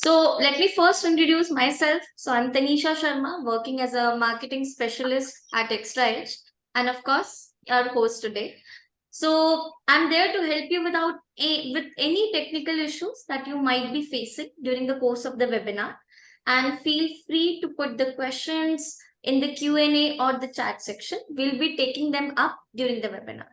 So let me first introduce myself. So I'm Tanisha Sharma, working as a marketing specialist at ExtraaEdge, and of course, our host today. So I'm there to help you with any technical issues that you might be facing during the course of the webinar. And feel free to put the questions in the Q&A or the chat section. We'll be taking them up during the webinar.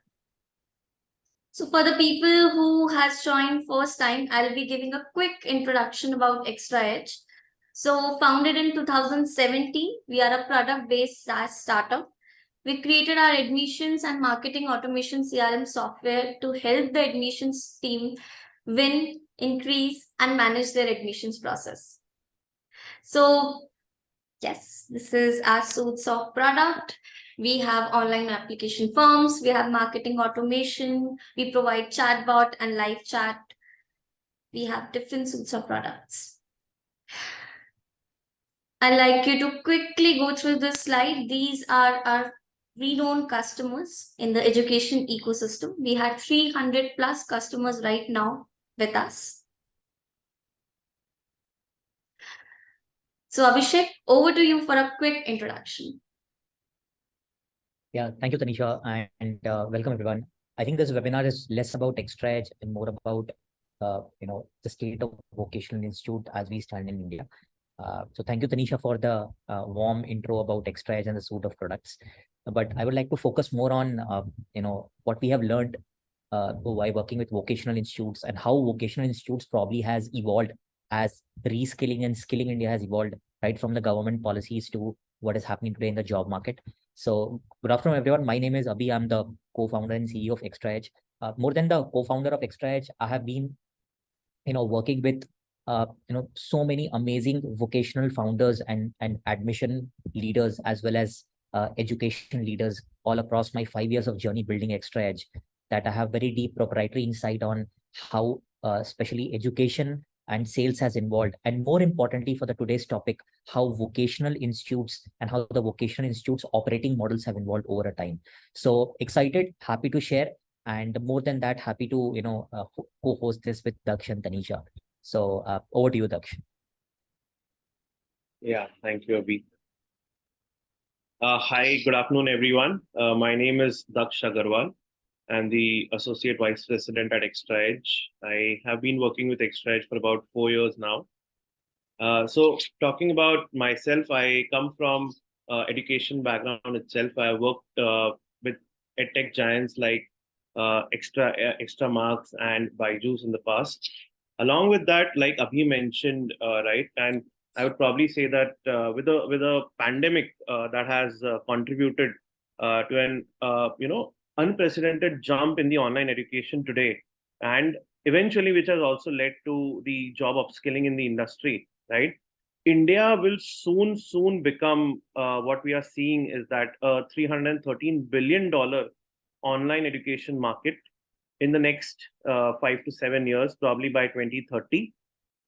So for the people who has joined first time, I'll be giving a quick introduction about ExtraaEdge. So founded in 2017, we are a product-based SaaS startup. We created our admissions and marketing automation CRM software to help the admissions team win, increase, and manage their admissions process. So yes, this is our suits of product. We have online application forms, we have marketing automation, we provide chatbot and live chat. We have different suits of products. I'd like you to quickly go through this slide. These are our renowned customers in the education ecosystem. We had 300 plus customers right now with us. So Abhishek, over to you for a quick introduction. Yeah, thank you, Tanisha, and welcome everyone. I think this webinar is less about ExtraaEdge and more about the state of vocational institute as we stand in India. So thank you, Tanisha, for the warm intro about ExtraaEdge and the suite of products. But I would like to focus more on what we have learned while working with vocational institutes and how vocational institutes probably has evolved as reskilling and skilling India has evolved, right from the government policies to what is happening today in the job market. So good afternoon, everyone. My name is Abhi. I'm the co-founder and CEO of ExtraaEdge. More than the co-founder of ExtraaEdge, I have been, working with, so many amazing vocational founders and admission leaders as well as education leaders all across my 5 years of journey building ExtraaEdge, that I have very deep proprietary insight on how, especially education and sales has evolved, and more importantly for the today's topic, how vocational institutes and how the vocational institutes operating models have evolved over a time. So excited, happy to share, and more than that, happy to co-host this with Daksh and Tanisha. So over to you, Daksh. Yeah, thank you, Abhi. Hi, good afternoon, everyone. My name is Daksh Agrawal. I'm the Associate Vice President at ExtraaEdge. I have been working with ExtraaEdge for about 4 years now. So talking about myself, I come from education background itself. I worked with edtech giants like Extra Marks and Byju's in the past. Along with that, like Abhi mentioned, right, and I would probably say that with a pandemic that has contributed to an unprecedented jump in the online education today, and eventually which has also led to the job upskilling in the industry, right? India will soon become what we are seeing is that a $313 billion online education market in the next 5 to 7 years, probably by 2030,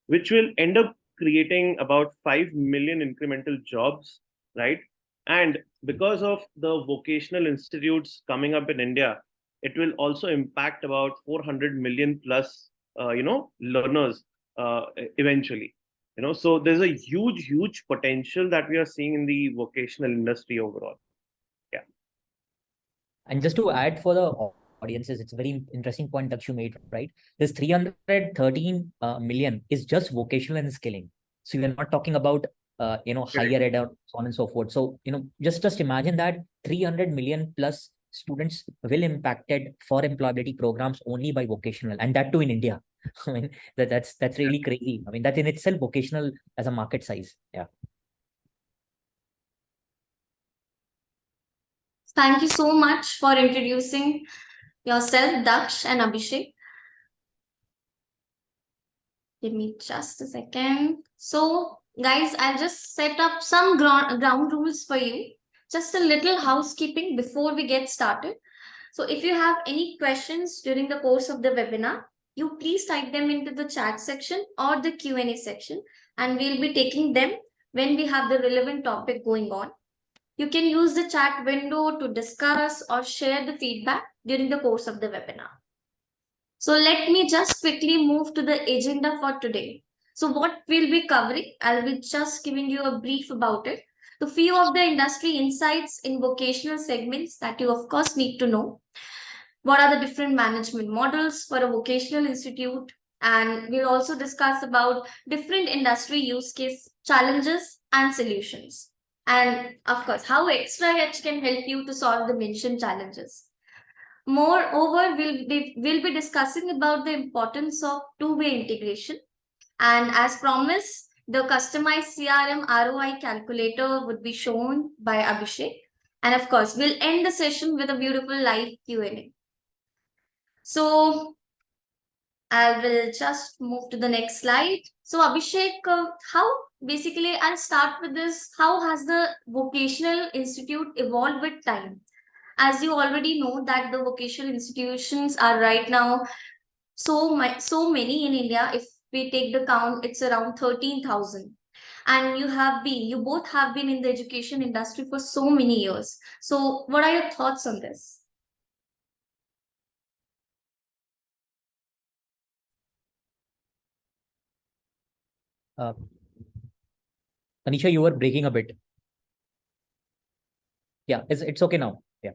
which will end up creating about 5 million incremental jobs, right? And because of the vocational institutes coming up in India, it will also impact about 400 million plus, learners eventually. So there's a huge potential that we are seeing in the vocational industry overall. Yeah. And just to add for the audiences, it's a very interesting point that you made, right? This 313 million is just vocational and skilling. So we're not talking about higher ed or so on and so forth. So just imagine that 300 million plus students will impacted for employability programs only by vocational, and that too in India. I mean that's really crazy. I mean that in itself vocational as a market size. Yeah. Thank you so much for introducing yourself, Daksh and Abhishek. Give me just a second. So guys, I'll just set up some ground rules for you. Just a little housekeeping before we get started. So if you have any questions during the course of the webinar, you please type them into the chat section or the Q&A section, and we'll be taking them when we have the relevant topic going on. You can use the chat window to discuss or share the feedback during the course of the webinar. So let me just quickly move to the agenda for today. So what we'll be covering, I'll be just giving you a brief about it. The few of the industry insights in vocational segments that you of course need to know. What are the different management models for a vocational institute? And we'll also discuss about different industry use case challenges and solutions. And of course, how ExtraaEdge can help you to solve the mentioned challenges. Moreover, we'll be discussing about the importance of two-way integration. And as promised, the customized CRM ROI calculator would be shown by Abhishek. And of course, we'll end the session with a beautiful live Q&A. So I will just move to the next slide. So Abhishek, basically I'll start with this. How has the vocational institute evolved with time? As you already know that the vocational institutions are right now so many in India. If we take the count, it's around 13,000. And you both have been in the education industry for so many years. So what are your thoughts on this? Tanisha, you were breaking a bit. Yeah, it's okay now. Yeah,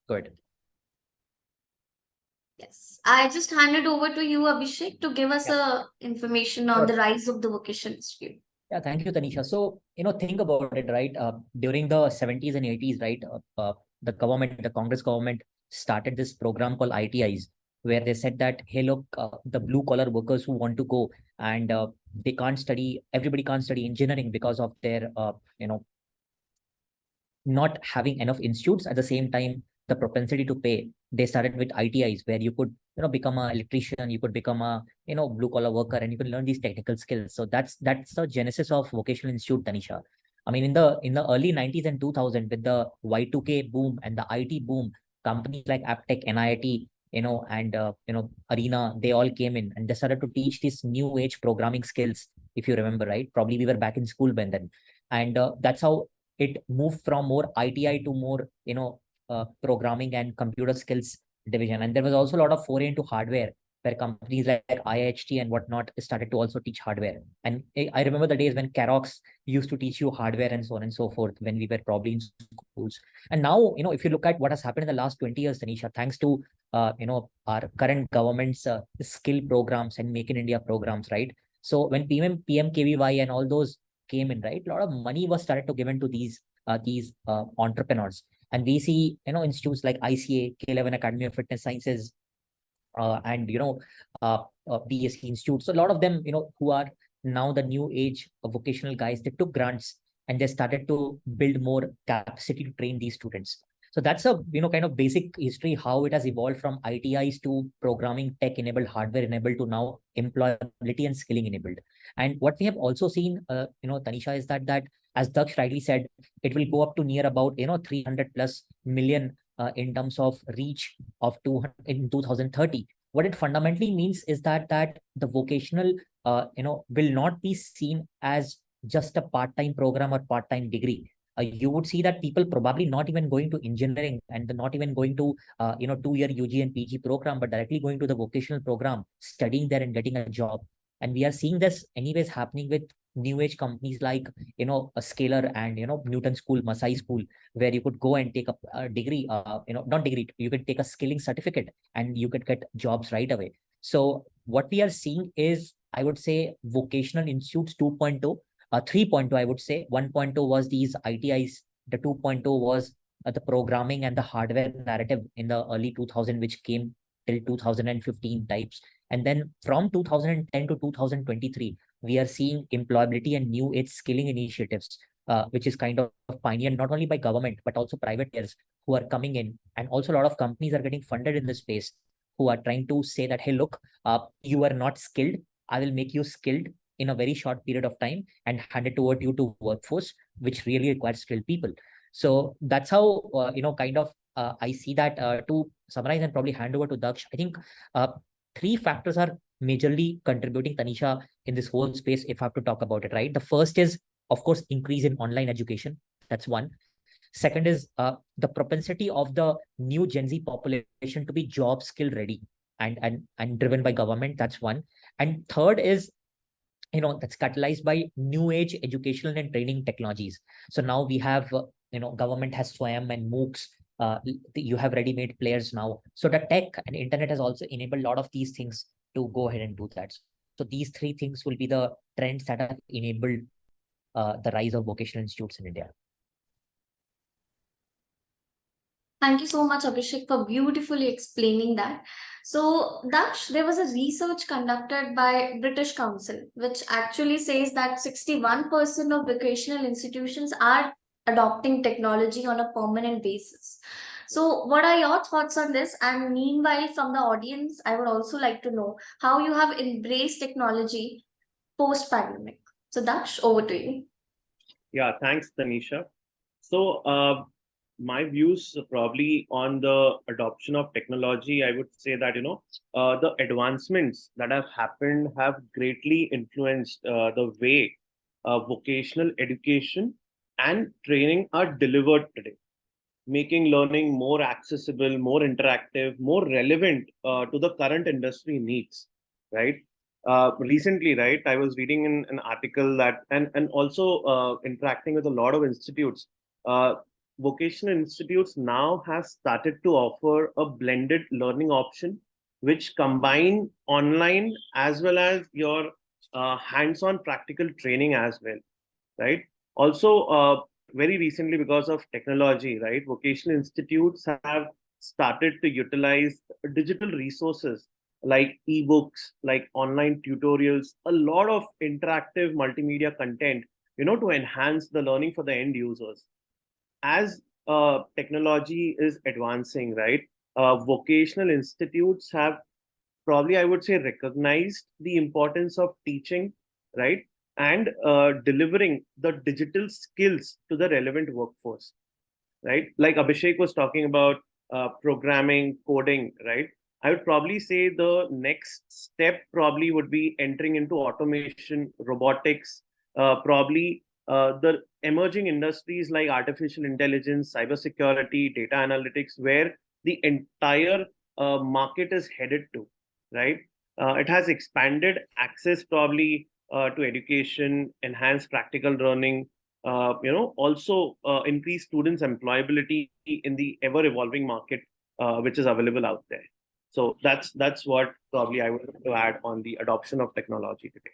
go ahead. Yes, I just handed over to you, Abhishek, to give us information on the rise of the vocational institute. Yeah, thank you, Tanisha. So, think about it, right? During the 70s and 80s, right? The Congress government started this program called ITIs, where they said that, hey, look, the blue collar workers who want to go and they can't study, everybody can't study engineering because of their, not having enough institutes. At the same time, the propensity to pay, they started with ITIs, where you could become an electrician, you could become a blue collar worker, and you can learn these technical skills. So that's the genesis of vocational institute, Tanisha. I mean, in the early 90s and 2000, with the Y2K boom and the IT boom, companies like Aptech, NIIT, and Arena, they all came in and they started to teach these new age programming skills. If you remember, right? Probably we were back in school when then, and that's how it moved from more ITI to more programming and computer skills division. And there was also a lot of foray into hardware, where companies like IHT and whatnot started to also teach hardware. And I remember the days when Xerox used to teach you hardware and so on and so forth when we were probably in schools. And now, if you look at what has happened in the last 20 years, Tanisha, thanks to our current government's skill programs and Make in India programs, right? So when PMKVY and all those came in, right, a lot of money was started to given to these entrepreneurs. And we see, institutes like ICA, K11 Academy of Fitness Sciences, and, BSc Institute. So a lot of them, who are now the new age of vocational guys, they took grants and they started to build more capacity to train these students. So that's a, kind of basic history, how it has evolved from ITIs to programming, tech-enabled, hardware-enabled, to now employability and skilling enabled. And what we have also seen, Tanisha, is that as Daksh rightly said, it will go up to near about 300 plus million in terms of reach of 200 in 2030. What it fundamentally means is that the vocational will not be seen as just a part-time program or part-time degree. You would see that people probably not even going to engineering and not even going to 2-year UG and PG program, but directly going to the vocational program, studying there and getting a job. And we are seeing this anyways happening with new age companies like a Scalar and Newton School, Masai School, where you could go and take a degree, not degree, you could take a skilling certificate and you could get jobs right away. So what we are seeing is, I would say, vocational institutes 2.0, 3.0, I would say. 1.0 was these ITIs. The 2.0 was the programming and the hardware narrative in the early 2000, which came till 2015 types. And then from 2010 to 2023, we are seeing employability and new age skilling initiatives, which is kind of pioneered not only by government, but also private players who are coming in. And also a lot of companies are getting funded in this space, who are trying to say that, hey, look, you are not skilled. I will make you skilled in a very short period of time and hand it over to you to workforce, which really requires skilled people. So that's how, I see that. To summarize and probably hand over to Daksh, I think 3 factors are majorly contributing, Tanisha, in this whole space, if I have to talk about it, right? The first is, of course, increase in online education. That's one. Second is the propensity of the new Gen Z population to be job skill ready and driven by government. That's one. And third is, that's catalyzed by new age educational and training technologies. So now we have, government has SWAYAM and MOOCs. You have ready-made players now. So the tech and internet has also enabled a lot of these things to go ahead and do that. So these three things will be the trends that have enabled the rise of vocational institutes in India. Thank you so much, Abhishek, for beautifully explaining that. So, Daksh, there was a research conducted by British Council, which actually says that 61% of vocational institutions are adopting technology on a permanent basis. So, what are your thoughts on this? And meanwhile, from the audience, I would also like to know how you have embraced technology post-pandemic. So, Daksh, over to you. Yeah, thanks, Tanisha. So, my views probably on the adoption of technology, I would say that, the advancements that have happened have greatly influenced the way vocational education and training are delivered today, making learning more accessible, more interactive, more relevant to the current industry needs, right? Recently, right, I was reading in an article that, and also interacting with a lot of institutes. Vocational institutes now have started to offer a blended learning option, which combine online as well as your hands-on practical training as well, right? Also, very recently, because of technology, right, vocational institutes have started to utilize digital resources like ebooks, like online tutorials, a lot of interactive multimedia content, to enhance the learning for the end users. As technology is advancing, right, vocational institutes have probably, I would say, recognized the importance of teaching, right, and delivering the digital skills to the relevant workforce, right? Like Abhishek was talking about programming, coding, right? I would probably say the next step probably would be entering into automation, robotics, probably the emerging industries like artificial intelligence, cybersecurity, data analytics, where the entire market is headed to, right? It has expanded access probably to education, enhanced practical learning, also increase students' employability in the ever-evolving market which is available out there. So that's what probably I would like to add on the adoption of technology today.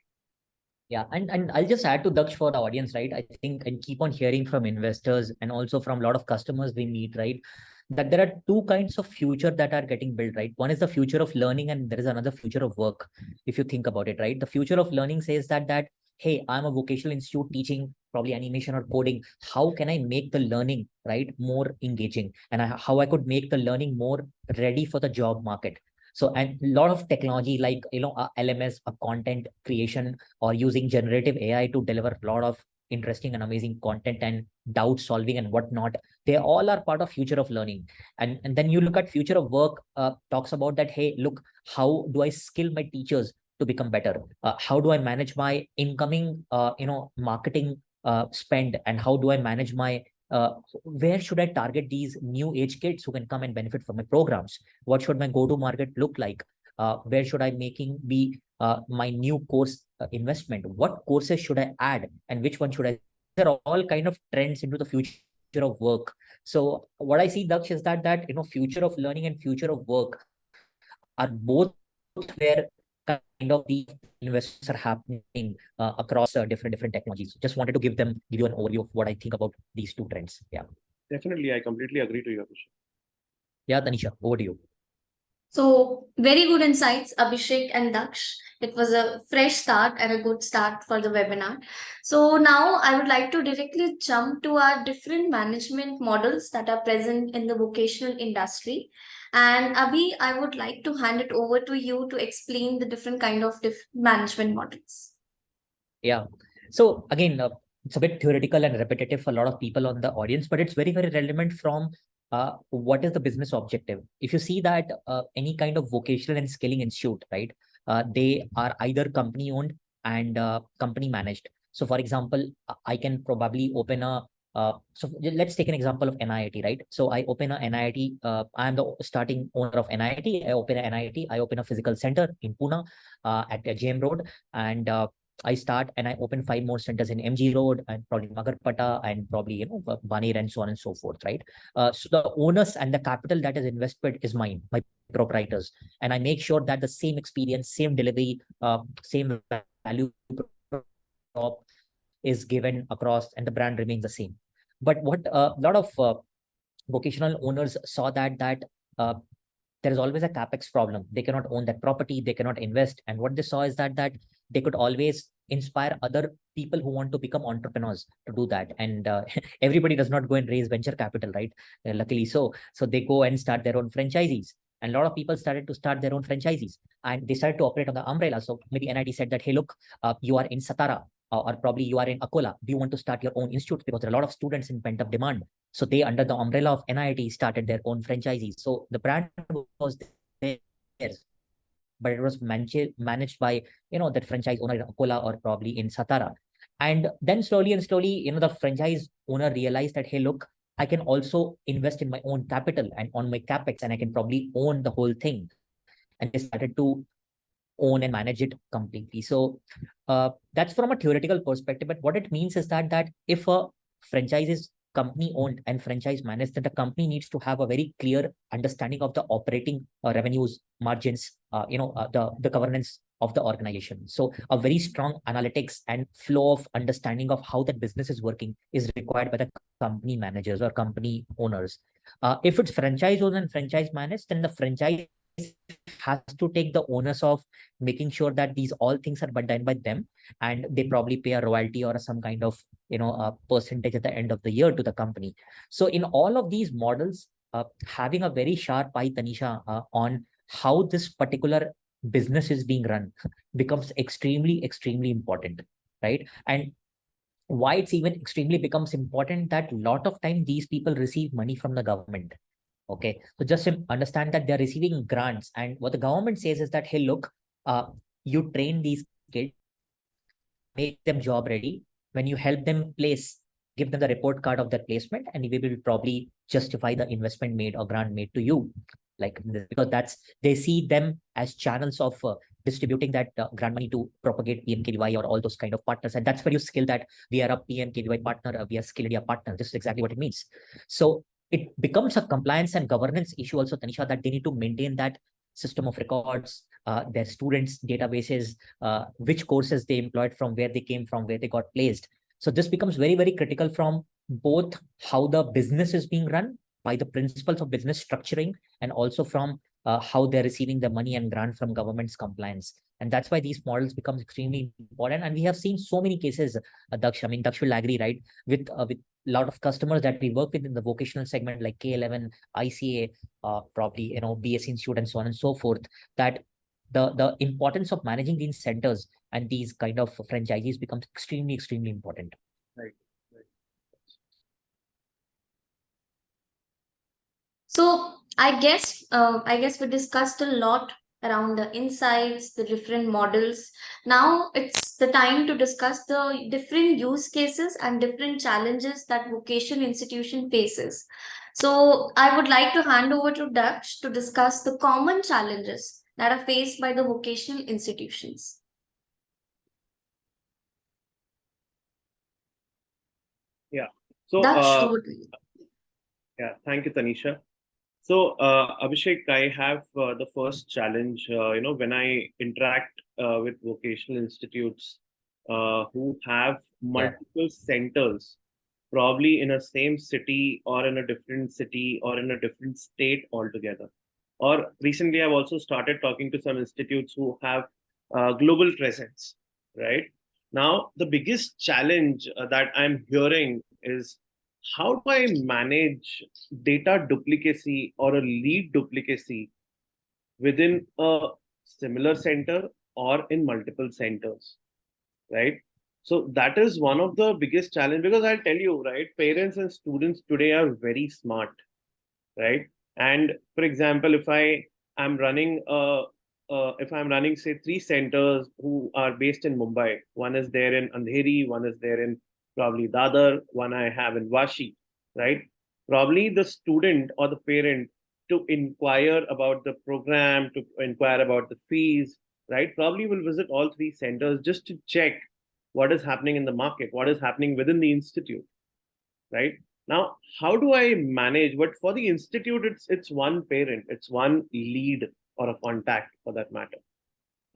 Yeah, and I'll just add to Daksh for the audience, right? I think and keep on hearing from investors and also from a lot of customers we meet, right? That there are two kinds of future that are getting built, right? One is the future of learning, and there is another future of work. If you think about it, right? The future of learning says that hey, I'm a vocational institute teaching probably animation or coding. How can I make the learning, right, more engaging, and how I could make the learning more ready for the job market? So, and a lot of technology like, LMS, a content creation, or using generative AI to deliver a lot of interesting and amazing content and doubt solving and whatnot. They all are part of future of learning. And then you look at future of work, talks about that, hey, look, how do I skill my teachers to become better? How do I manage my incoming, marketing spend? And how do I manage my where should I target these new age kids who can come and benefit from my programs? What should my go-to-market look like? Where should I be my new course investment? What courses should I add, and which one should I? They're all kind of trends into the future of work. So what I see, Daksh, is that future of learning and future of work are both where kind of the investments are happening across different technologies. Just wanted to give you an overview of what I think about these two trends. Yeah. Definitely, I completely agree to you, Abhishek. Yeah, Tanisha, over to you. So, very good insights, Abhishek and Daksh. It was a fresh start and a good start for the webinar. So, now I would like to directly jump to our different management models that are present in the vocational industry. And Abhi, I would like to hand it over to you to explain the different kind of management models. Yeah. So, again, it's a bit theoretical and repetitive for a lot of people on the audience, but it's very, very relevant from what is the business objective. If you see that any kind of vocational and skilling institute, right, they are either company owned and company managed. So for example, I can probably open a so let's take an example of NIIT, right? So I open a NIIT. I'm the starting owner of NIIT. I open a NIIT. I open a physical center in Pune at JM Road, and I start and I open 5 more centers in MG Road and probably Magarpata and probably, Baner and so on and so forth, right? So the onus and the capital that is invested is mine, my proprietors. And I make sure that the same experience, same delivery, same value prop is given across and the brand remains the same. But what a lot of vocational owners saw that there is always a capex problem. They cannot own that property, they cannot invest. And what they saw is that they could always inspire other people who want to become entrepreneurs to do that. And everybody does not go and raise venture capital, right? Luckily so they go and start their own franchisees. And a lot of people started to start their own franchisees and they started to operate on the umbrella. So maybe NIT said that, hey, look, you are in Satara or probably you are in Akola. Do you want to start your own institute? Because there are a lot of students in pent-up demand. So they, under the umbrella of NIT, started their own franchisees. So the brand was there, but it was managed by, that franchise owner in Akola or probably in Satara. And then slowly, the franchise owner realized that, hey, look, I can also invest in my own capital and on my capex, and I can probably own the whole thing. And they started to own and manage it completely. So that's from a theoretical perspective. But what it means is that if a franchise is company owned and franchise managed, then the company needs to have a very clear understanding of the operating revenues, margins, the governance of the organization. So a very strong analytics and flow of understanding of how that business is working is required by the company managers or company owners. If it's franchise owned and franchise managed, then the franchise has to take the onus of making sure that these all things are done by them, and they probably pay a royalty or some kind of a percentage at the end of the year to the company. So in all of these models, having a very sharp eye, Tanisha, on how this particular business is being run becomes extremely important, right? And why it's even extremely becomes important that a lot of time these people receive money from the government. Okay, so just understand that they're receiving grants, and what the government says is that, hey, look, you train these kids, make them job ready. When you help them place, give them the report card of their placement, and we will probably justify the investment made or grant made to you, like because they see them as channels of distributing that grant money to propagate PMKVY or all those kind of partners. And that's where you skill that we are a PMKVY partner, we are Skill India partner. This is exactly what it means. So it becomes a compliance and governance issue also, Tanisha, that they need to maintain that system of records, their students' databases, which courses they employed, from where they came from, where they got placed. So this becomes very critical from both how the business is being run by the principles of business structuring, and also from how they're receiving the money and grant from government's compliance. And that's why these models become extremely important. And we have seen so many cases, Daksh. I mean, Daksh will agree, right? With a lot of customers that we work with in the vocational segment, like K11, ICA, probably, BS Institute, and so on and so forth, that the importance of managing these centers and these kind of franchisees becomes extremely important. Right. So I guess we discussed a lot around the insights, the different models. Now it's the time to discuss the different use cases and different challenges that vocation institution faces. So I would like to hand over to Daksh to discuss the common challenges that are faced by the vocational institutions. Yeah. So Daksh, over to you. yeah, thank you, Tanisha. So, Abhishek, I have the first challenge. When I interact with vocational institutes who have multiple centers, probably in a same city or in a different city or in a different state altogether. Or recently, I've also started talking to some institutes who have global presence, right? Now, the biggest challenge that I'm hearing is, how do I manage data duplicacy or a lead duplicacy within a similar center or in multiple centers, right? So that is one of the biggest challenge, because I'll tell you, right, parents and students today are very smart, right? And for example, if I'm running say 3 centers who are based in Mumbai, one is there in Andheri, one is there in probably Dadar, one I have in Vashi, right? Probably the student or the parent, to inquire about the program, to inquire about the fees, right, probably will visit all 3 centers just to check what is happening in the market, what is happening within the institute, right? Now, how do I manage? But for the institute, it's one parent, it's one lead or a contact for that matter.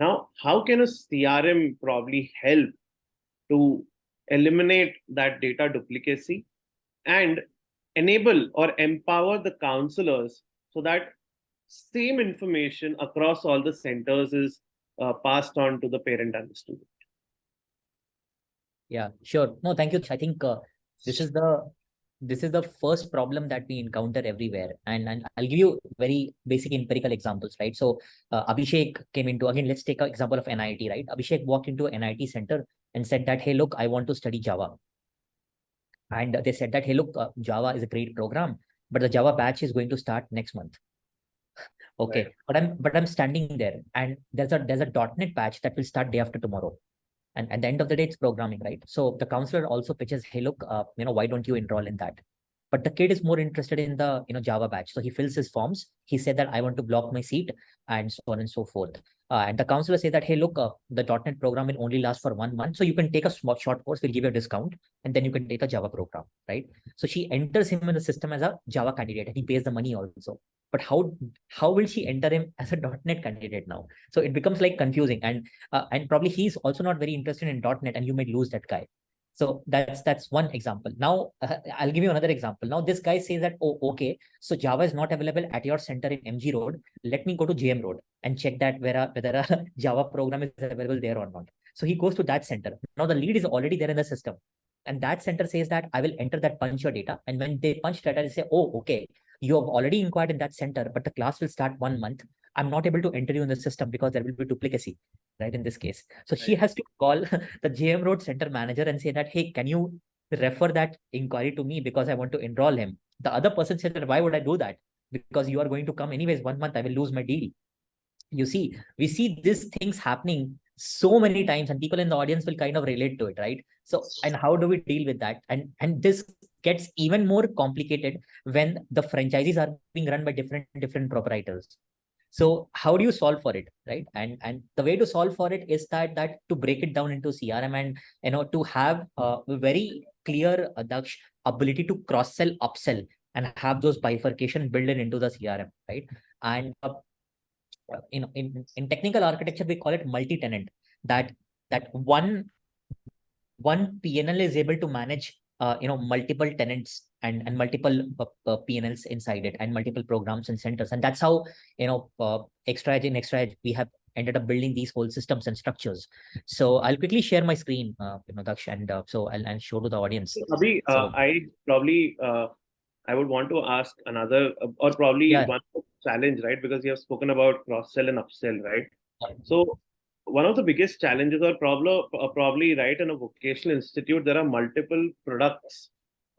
Now, how can a CRM probably help to eliminate that data duplicacy and enable or empower the counselors so that same information across all the centers is passed on to the parent and the student? Yeah, sure. No, thank you. I think this is the first problem that we encounter everywhere. And I'll give you very basic empirical examples, right? So Abhishek came into, again, let's take an example of NIT, right? Abhishek walked into an NIT center and said that, hey, look, I want to study Java. And they said that, hey, look, Java is a great program, but the Java batch is going to start next month. Okay, Right. but I'm standing there, and there's a .NET batch that will start day after tomorrow. And at the end of the day, it's programming, right? So the counselor also pitches, hey, look, why don't you enroll in that? But the kid is more interested in the Java batch. So he fills his forms. He said that I want to block my seat and so on and so forth. And the counselor said that, hey, look, the .NET program will only last for 1 month. So you can take a small short course, we'll give you a discount, and then you can take a Java program, right? So she enters him in the system as a Java candidate, and he pays the money also. But how will she enter him as a .NET candidate now? So it becomes like confusing, and probably he's also not very interested in .NET, and you may lose that guy. So that's one example. Now I'll give you another example. Now this guy says that, oh, okay, so Java is not available at your center in MG Road. Let me go to JM Road and check that whether a Java program is available there or not. So he goes to that center. Now the lead is already there in the system, and that center says that I will enter that punch your data. And when they punch data, they say, oh, okay, you have already inquired in that center, but the class will start 1 month. I'm not able to enter you in the system because there will be duplicacy, right, in this case. So she has to call the JM Road center manager and say that, hey, can you refer that inquiry to me because I want to enroll him? The other person said that, why would I do that? Because you are going to come anyways 1 month, I will lose my deal. You see, we see these things happening so many times, and people in the audience will kind of relate to it, right? So, and how do we deal with that? And this gets even more complicated when the franchises are being run by different proprietors. So how do you solve for it, right? And the way to solve for it is that to break it down into CRM, and to have a very clear Daksh ability to cross sell, upsell, and have those bifurcation built into the CRM, right? And in technical architecture, we call it multi-tenant. That one PNL is able to manage multiple tenants and multiple PNLs inside it, and multiple programs and centers. And that's how ExtraaEdge we have ended up building these whole systems and structures. So I'll quickly share my screen, Daksh, and so I'll show to the audience. Abhi, So, I probably I would want to ask another, or probably yeah, one challenge, right? Because you have spoken about cross sell and upsell, right? yeah. So one of the biggest challenges or probably, right, in a vocational institute, there are multiple products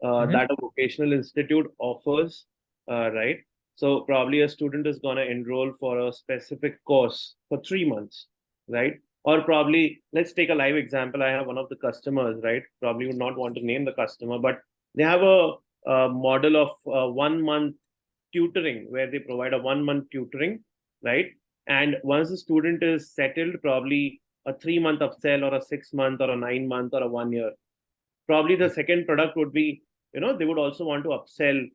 that a vocational institute offers, right? So probably a student is going to enroll for a specific course for 3 months, right? Or probably, let's take a live example. I have one of the customers, right? Probably would not want to name the customer, but they have a model of 1 month tutoring where they provide a 1 month tutoring, right? And once the student is settled, probably a 3 month upsell or a 6 month or a 9 month or a 1 year. Probably the second product would be, they would also want to upsell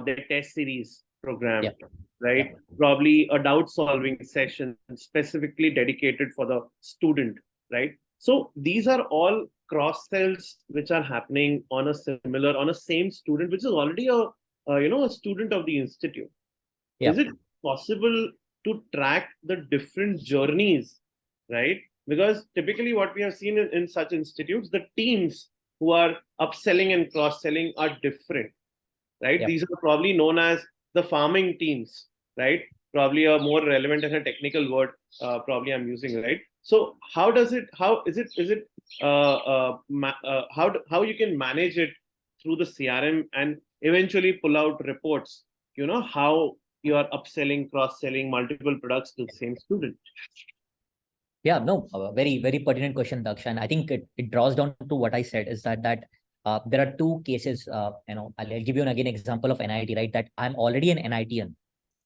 their test series program, Yeah. right? Yeah. Probably a doubt solving session specifically dedicated for the student, right? So these are all cross sells which are happening on a same student, which is already a student of the institute. Yeah. Is it possible to track the different journeys, right? Because typically what we have seen in such institutes, the teams who are upselling and cross-selling are different, right? Yeah. These are probably known as the farming teams, right? Probably a more relevant and a technical word, probably I'm using, right? So how is it, how you can manage it through the CRM and eventually pull out reports, how you are upselling, cross-selling multiple products to the same student? Yeah, no, very, very pertinent question, Daksh. And I think it draws down to what I said, is that there are two cases. I'll give you again example of NIT, right? That I'm already an NITian,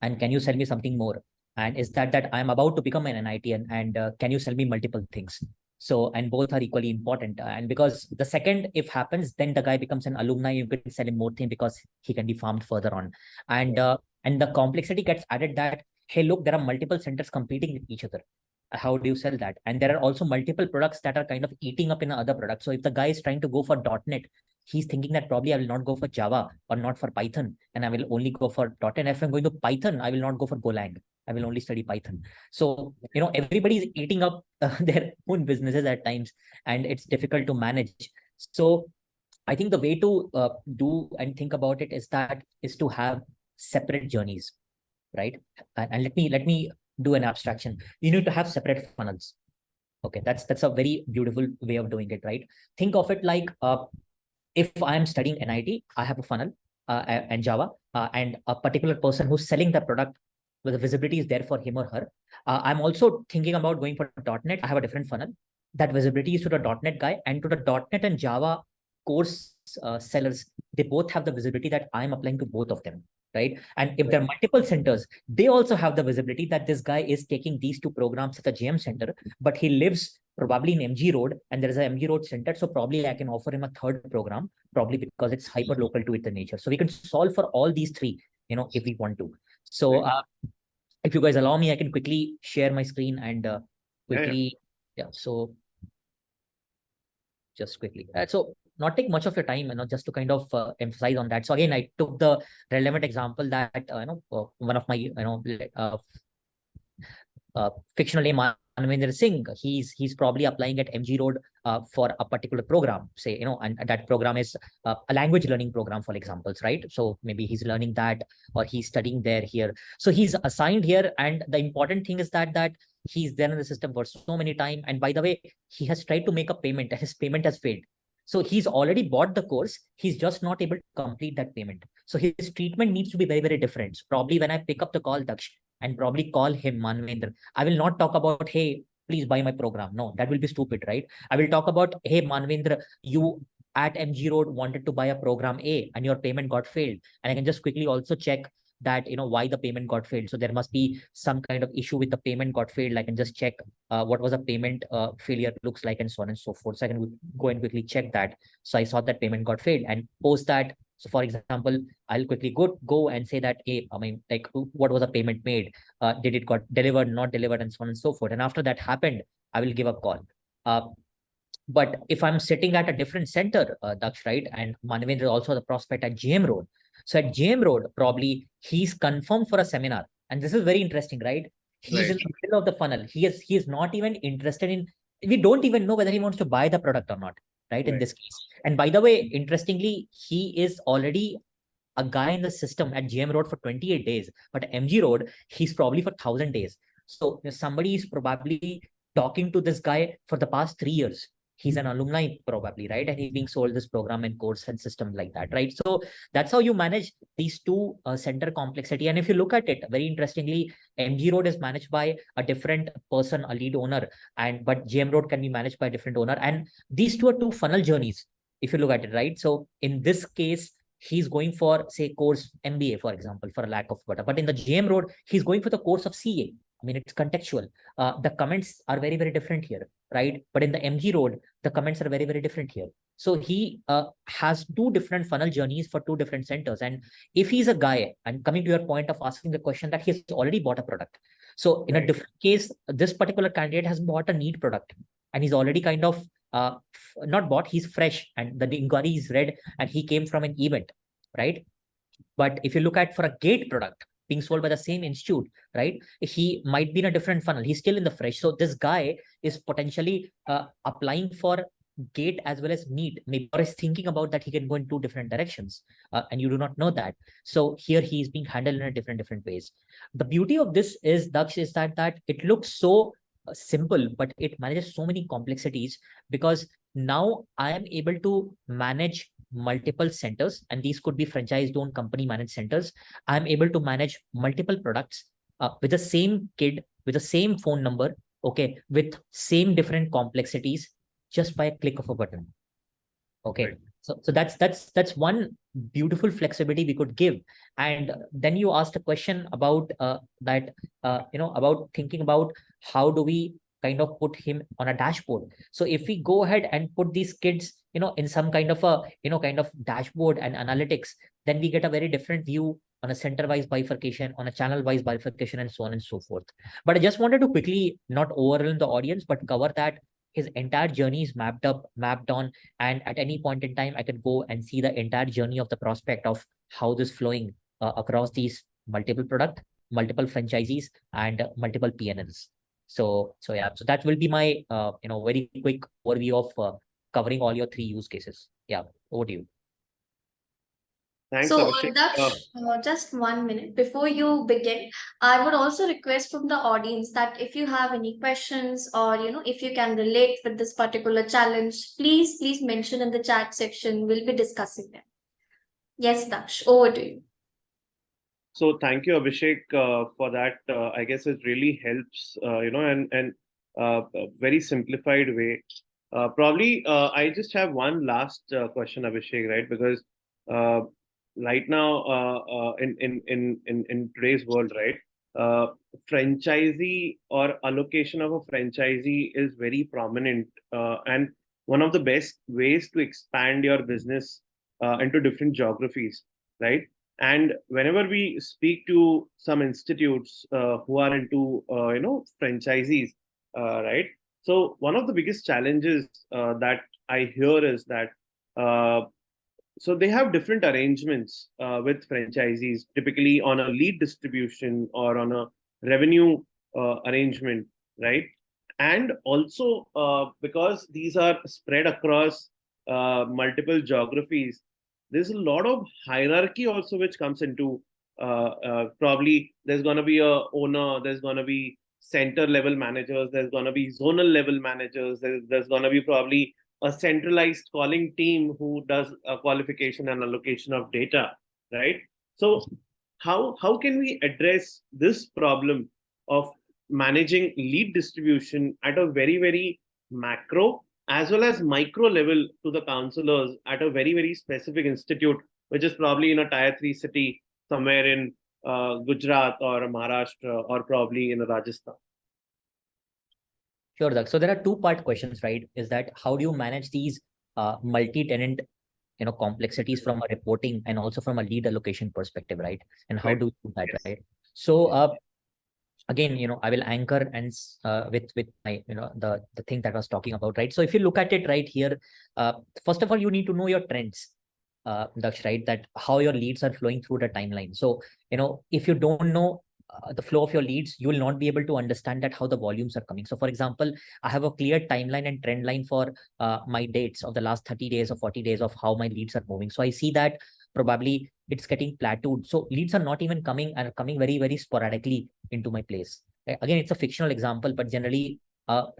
and can you sell me something more? and is that I'm about to become an NIT, and can you sell me multiple things? So, and both are equally important. And because the second, if happens, then the guy becomes an alumni, you can sell him more things because he can be farmed further on. And the complexity gets added that, hey, look, there are multiple centers competing with each other. How do you sell that? And there are also multiple products that are kind of eating up in other products. So if the guy is trying to go for .NET, he's thinking that probably I will not go for Java or not for Python, and I will only go for .NET. If I'm going to Python, I will not go for Golang. I will only study Python. So, everybody is eating up their own businesses at times, and it's difficult to manage. So I think the way to do and think about it is to have separate journeys, right? And let me do an abstraction. You need to have separate funnels. Okay, that's a very beautiful way of doing it, right? Think of it like if I am studying NIT, I have a funnel and Java, and a particular person who's selling the product, where the visibility is there for him or her. I'm also thinking about going for .NET. I have a different funnel. That visibility is to the .NET guy, and to the .NET and Java course sellers. They both have the visibility that I'm applying to both of them, right? And if there are multiple centers, they also have the visibility that this guy is taking these two programs at the GM center, but he lives probably in MG Road, and there is a MG Road center. So probably I can offer him a third program, probably because it's hyper local to it in nature. So we can solve for all these three, if we want to. So if you guys allow me, I can quickly share my screen and quickly, yeah. So just quickly. So not take much of your time, just to kind of emphasize on that. So again, I took the relevant example that one of my fictional name, Manvinder Singh. He's probably applying at MG Road for a particular program, say, and that program is a language learning program, for examples, right? So maybe he's learning that, or he's studying there here. So he's assigned here, and the important thing is that he's there in the system for so many time. And by the way, he has tried to make a payment, and his payment has failed. So he's already bought the course. He's just not able to complete that payment. So his treatment needs to be very, very different. So probably when I pick up the call, Daksh, and probably call him Manvinder, I will not talk about, hey, please buy my program. No, that will be stupid, right? I will talk about, hey, Manvinder, you at MG Road wanted to buy a program A and your payment got failed. And I can just quickly also check that, why the payment got failed. So there must be some kind of issue with the payment got failed. I can just check what was a payment failure looks like, and so on and so forth. So I can go and quickly check that. So I saw that payment got failed, and post that. So for example, I'll quickly go and say that, hey, like, what was the payment made? Did it got delivered, not delivered, and so on and so forth. And after that happened, I will give a call. But if I'm sitting at a different center, Daksh, right? And Manvinder is also the prospect at GM Road. So at GM Road, probably he's confirmed for a seminar. And this is very interesting, right? He's in the middle of the funnel. He is not even interested in, we don't even know whether he wants to buy the product or not, right? In this case. And by the way, interestingly, he is already a guy in the system at GM Road for 28 days, but MG Road, he's probably for 1,000 days. So somebody is probably talking to this guy for the past 3 years. He's an alumni probably, right? And he's being sold this program and course and system like that, right? So that's how you manage these two center complexity. And if you look at it, very interestingly, MG Road is managed by a different person, a lead owner, but GM Road can be managed by a different owner. And these two are two funnel journeys, if you look at it, right? So in this case, he's going for, say, course MBA, for example, for a lack of better. But in the GM Road, he's going for the course of CA. I mean, it's contextual. The comments are very, very different here, right? But in the MG Road, the comments are very, very different here. So he has two different funnel journeys for two different centers. And if he's a guy, and coming to your point of asking the question, that he's already bought a product. So in a different case, this particular candidate has bought a need product, and he's already kind of not bought, he's fresh, and the inquiry is read, and he came from an event, right? But if you look at for a gate product being sold by the same institute, right? He might be in a different funnel. He's still in the fresh. So this guy is potentially applying for gate as well as need, maybe, or is thinking about that he can go in two different directions, and you do not know that. So here he is being handled in a different ways. The beauty of this is, Daksh, is that it looks so simple, but it manages so many complexities, because now I am able to manage multiple centers, and these could be franchise-owned company managed centers. I'm able to manage multiple products with the same kid, with the same phone number, okay, with same different complexities, just by a click of a button. Okay. So that's one beautiful flexibility we could give. And then you asked a question about that about thinking about how do we kind of put him on a dashboard. So if we go ahead and put these kids in some kind of a kind of dashboard and analytics, then we get a very different view on a center-wise bifurcation, on a channel-wise bifurcation, and so on and so forth. But I just wanted to quickly not overwhelm the audience, but cover that his entire journey is mapped on, and at any point in time I can go and see the entire journey of the prospect of how this flowing across these multiple product, multiple franchisees, and multiple PNLs. So yeah, so that will be my very quick overview of covering all your 3 use cases. Yeah, over to you. Thanks, So, Abhishek. Daksh, just 1 minute before you begin, I would also request from the audience that if you have any questions or if you can relate with this particular challenge, please mention in the chat section. We'll be discussing them. Yes, Daksh, over to you. So thank you, Abhishek, for that. I guess it really helps, and a very simplified way. Probably, I just have one last question, Abhishek, right? Because right now, in today's world, right, franchisee or allocation of a franchisee is very prominent, and one of the best ways to expand your business into different geographies, right? And whenever we speak to some institutes who are into franchisees, right? So one of the biggest challenges that I hear is that so they have different arrangements with franchisees, typically on a lead distribution or on a revenue arrangement, right? And also because these are spread across multiple geographies, there's a lot of hierarchy also which comes into probably there's going to be a owner, there's going to be center level managers, there's going to be zonal level managers, there's going to be probably a centralized calling team who does a qualification and allocation of data, right? So how can we address this problem of managing lead distribution at a very macro as well as micro level to the counselors at a very specific institute, which is probably in a tier 3 city somewhere in Gujarat or Maharashtra or probably in Rajasthan? Sure, Doug. So there are 2-part questions, right? Is that how do you manage these multi-tenant complexities from a reporting and also from a lead allocation perspective, right? And how do you do that, right? So again, I will anchor and with my the thing that I was talking about, right? So if you look at it right here, first of all, you need to know your trends, Daksh, right? That how your leads are flowing through the timeline. So if you don't know the flow of your leads, you will not be able to understand that how the volumes are coming. So for example, I have a clear timeline and trend line for my dates of the last 30 days or 40 days of how my leads are moving. So I see that probably it's getting plateaued. So leads are not even coming and are coming very sporadically into my place. Again, it's a fictional example, but generally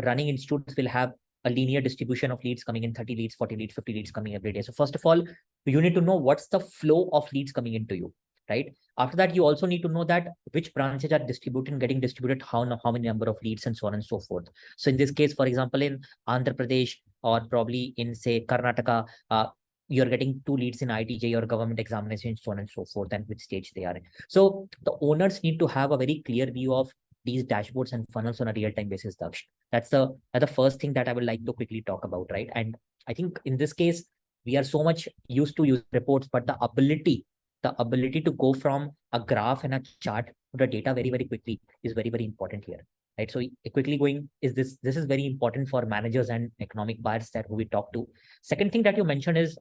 running institutes will have a linear distribution of leads coming in, 30 leads, 40 leads, 50 leads coming every day. So first of all, you need to know what's the flow of leads coming into you, right? After that, you also need to know that which branches are distributed, getting distributed, how many number of leads, and so on and so forth. So in this case, for example, in Andhra Pradesh or probably in say Karnataka, you're getting 2 leads in ITJ or government examination, so on and so forth, and which stage they are in. So the owners need to have a very clear view of these dashboards and funnels on a real-time basis, Daksh. That's the first thing that I would like to quickly talk about, right? And I think in this case, we are so much used to use reports, but the ability to go from a graph and a chart to the data very quickly is very important here, right? So quickly going is this is very important for managers and economic buyers that who we talk to. Second thing that you mentioned is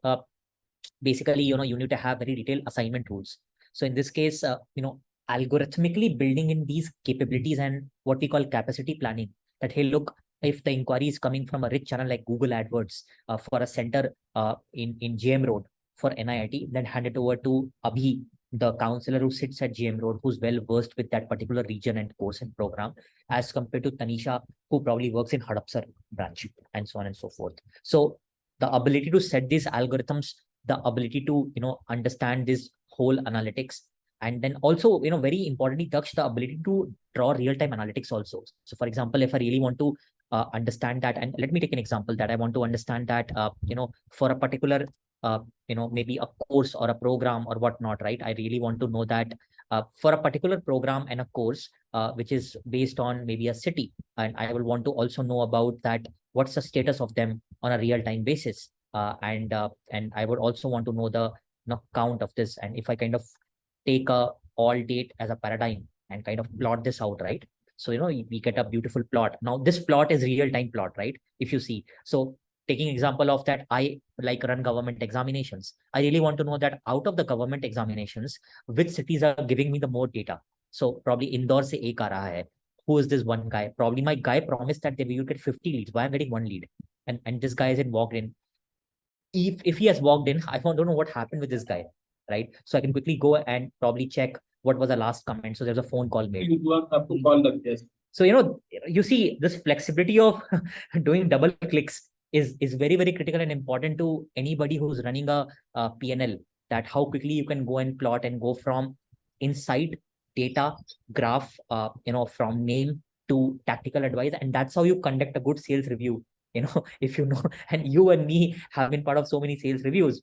basically you need to have very detailed assignment rules. So in this case, algorithmically building in these capabilities and what we call capacity planning, that hey, look, if the inquiry is coming from a rich channel like Google AdWords for a center in GM Road for NIIT, then hand it over to Abhi, the counselor who sits at GM Road, who's well versed with that particular region and course and program, as compared to Tanisha, who probably works in Hadapsar branch, and so on and so forth. So the ability to set these algorithms, the ability to understand this whole analytics, and then also very importantly, Daksh, the ability to draw real-time analytics also. So for example, if I really want to understand that, and let me take an example that I want to understand that for a particular maybe a course or a program or whatnot, right? I really want to know that for a particular program and a course which is based on maybe a city, and I will want to also know about that what's the status of them on a real-time basis, and I would also want to know the count of this, and if I kind of take a all date as a paradigm and kind of plot this out, right? So we get a beautiful plot. Now this plot is real-time plot, right? If you see, so taking example of that, I like run government examinations. I really want to know that out of the government examinations, which cities are giving me the more data. So probably Indore se ek aa raha hai. Who is this one guy? Probably my guy promised that we will get 50 leads. Why I'm getting one lead? And this guy isn't walked in. If he has walked in, I don't know what happened with this guy, right? So I can quickly go and probably check what was the last comment. So there's a phone call made. So you see this flexibility of doing double clicks is very, very critical and important to anybody who's running a PNL, that how quickly you can go and plot and go from insight, data, graph, from name to tactical advice. And that's how you conduct a good sales review. If you know, and you and me have been part of so many sales reviews.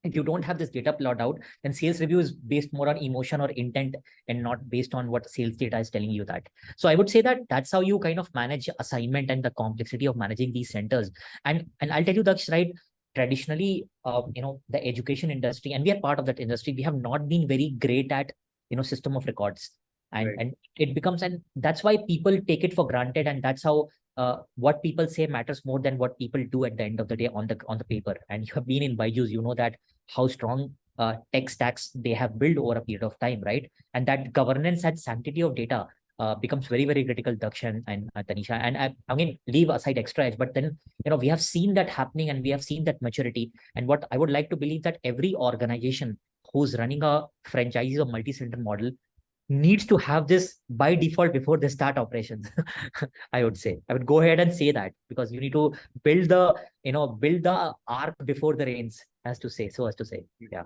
If you don't have this data plot out, then sales review is based more on emotion or intent and not based on what sales data is telling you that. So I would say that that's how you kind of manage assignment and the complexity of managing these centers. And I'll tell you, Daksh, right? Traditionally, the education industry, and we are part of that industry, we have not been very great at, system of records. And it becomes, and that's why people take it for granted. And that's how what people say matters more than what people do at the end of the day on the paper. And you have been in Byju's, you know that how strong tech stacks they have built over a period of time, right? And that governance and sanctity of data becomes very, very critical, Dakshan and Tanisha. And I mean, leave aside ExtraaEdge, but then, we have seen that happening and we have seen that maturity. And what I would like to believe that every organization who's running a franchise or multi-center model needs to have this by default before they start operations. I would say, I would go ahead and say that, because you need to build the ark before the rains, as to say. Yeah.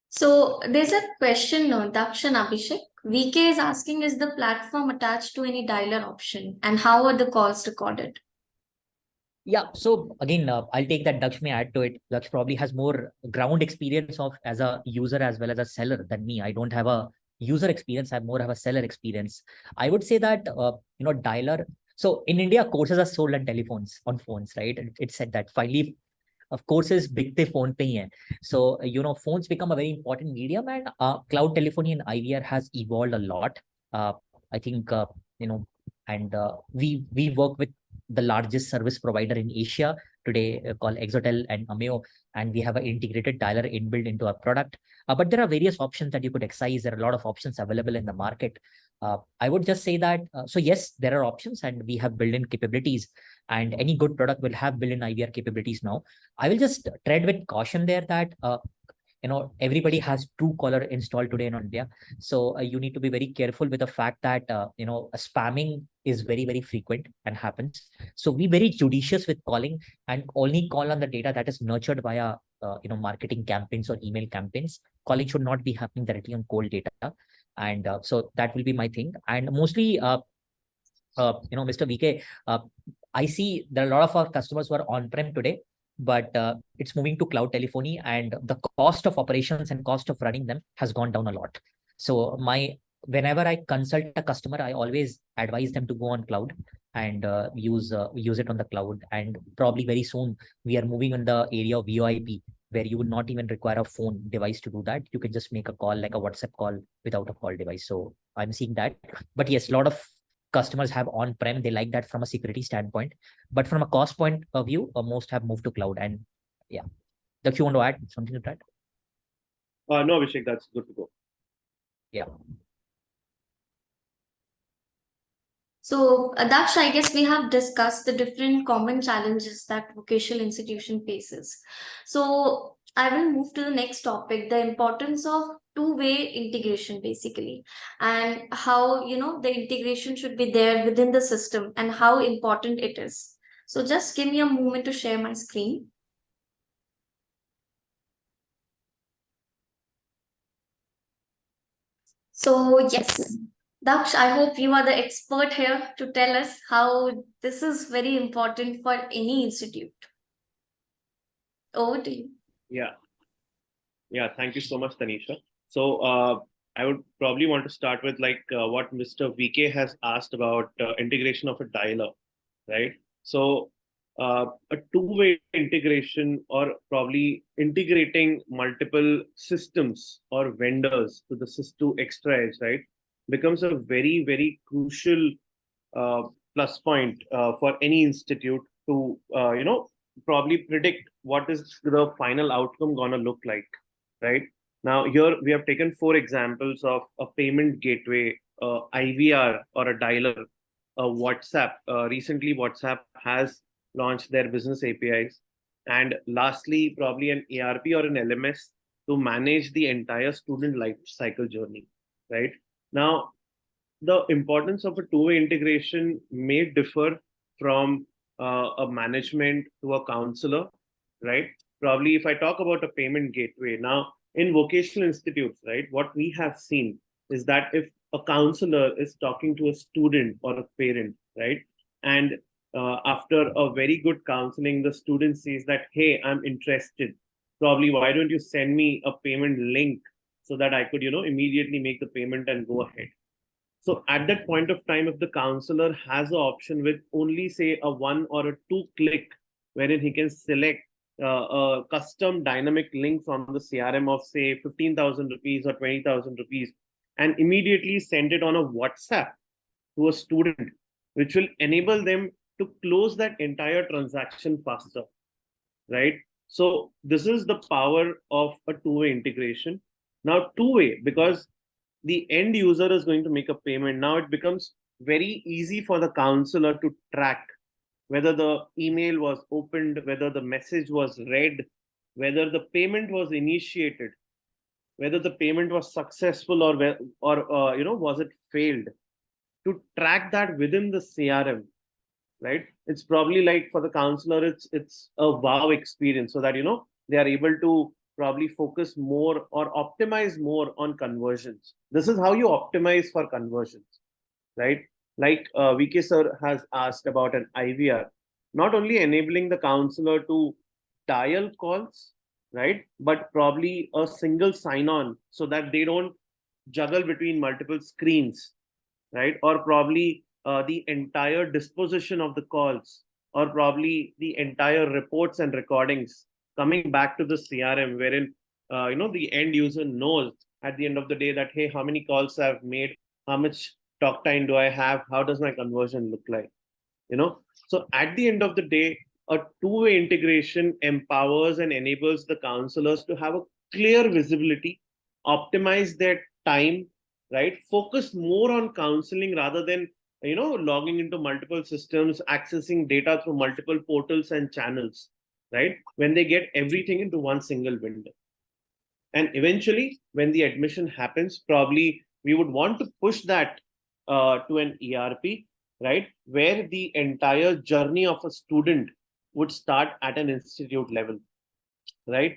So there's a question, Daksh and Abhishek. VK is asking, is the platform attached to any dialer option, and how are the calls recorded? Yeah. So again, I'll take that. Daksh may add to it. Daksh probably has more ground experience of as a user as well as a seller than me. I don't have a user experience. I more have a seller experience. I would say that, dialer. So in India, courses are sold on telephones, on phones, right? It said that finally, of courses big phone pe hi hai. So, phones become a very important medium, and cloud telephony and IVR has evolved a lot. I think, and we work with the largest service provider in Asia today, called Exotel and Ameo, and we have an integrated dialer inbuilt into our product. But there are various options that you could excise. There are a lot of options available in the market. I would just say that, so yes, there are options, and we have built-in capabilities, and any good product will have built-in IVR capabilities now. I will just tread with caution there that, everybody has Truecaller installed today in India. So you need to be very careful with the fact that, spamming is very, very frequent and happens. So be very judicious with calling, and only call on the data that is nurtured via, marketing campaigns or email campaigns. Calling should not be happening directly on cold data. And so that will be my thing. And mostly, Mr. VK, I see there are a lot of our customers who are on-prem today, but it's moving to cloud telephony, and the cost of operations and cost of running them has gone down a lot. So whenever I consult a customer, I always advise them to go on cloud and use it on the cloud. And probably very soon we are moving in the area of VoIP, where you would not even require a phone device to do that. You can just make a call like a WhatsApp call without a call device. So I'm seeing that. But yes, a lot of customers have on-prem. They like that from a security standpoint. But from a cost point of view, most have moved to cloud. And yeah. Daksh, you want to add something to that? No, Abhishek, that's good to go. Yeah. So, Daksh, I guess we have discussed the different common challenges that vocational institution faces. So, I will move to the next topic, the importance of two-way integration, basically, and how, the integration should be there within the system and how important it is. So, just give me a moment to share my screen. So, yes. Daksh, I hope you are the expert here to tell us how this is very important for any institute. Over to you. Yeah, thank you so much, Tanisha. So I would probably want to start with what Mr. VK has asked about integration of a dialer, right? So a two-way integration, or probably integrating multiple systems or vendors to the to ExtraaEdge, right, becomes a very, very crucial uh, plus point for any institute to probably predict what is the final outcome gonna look like, right? Now here we have taken four examples of a payment gateway, IVR or a dialer, WhatsApp. Recently, WhatsApp has launched their business APIs, and lastly, probably an ERP or an LMS to manage the entire student life cycle journey, right? Now, the importance of a two-way integration may differ from a management to a counselor, right? Probably if I talk about a payment gateway, now in vocational institutes, right, what we have seen is that if a counselor is talking to a student or a parent, right, and after a very good counseling, the student says that, hey, I'm interested. Probably, why don't you send me a payment link so that I could, immediately make the payment and go ahead. So at that point of time, if the counselor has an option with only say a one or a two click, wherein he can select a custom dynamic links on the CRM of say 15,000 rupees or 20,000 rupees, and immediately send it on a WhatsApp to a student, which will enable them to close that entire transaction faster, right? So this is the power of a two-way integration. Now, two-way, because the end user is going to make a payment. Now it becomes very easy for the counselor to track whether the email was opened, whether the message was read, whether the payment was initiated, whether the payment was successful, or was it failed. To track that within the CRM, right? It's probably like for the counselor, it's a wow experience, so that they are able to probably focus more or optimize more on conversions. This is how you optimize for conversions, right? Like VK sir has asked about an IVR, not only enabling the counselor to dial calls, right, but probably a single sign-on so that they don't juggle between multiple screens, right? Or probably the entire disposition of the calls, or probably the entire reports and recordings coming back to the CRM, wherein the end user knows at the end of the day that, hey, how many calls I've made, how much talk time do I have, how does my conversion look like, So at the end of the day, a two-way integration empowers and enables the counselors to have a clear visibility, optimize their time, right? Focus more on counseling rather than logging into multiple systems, accessing data through multiple portals and channels, right? When they get everything into one single window. And eventually, when the admission happens, probably we would want to push that to an ERP, right? Where the entire journey of a student would start at an institute level, right?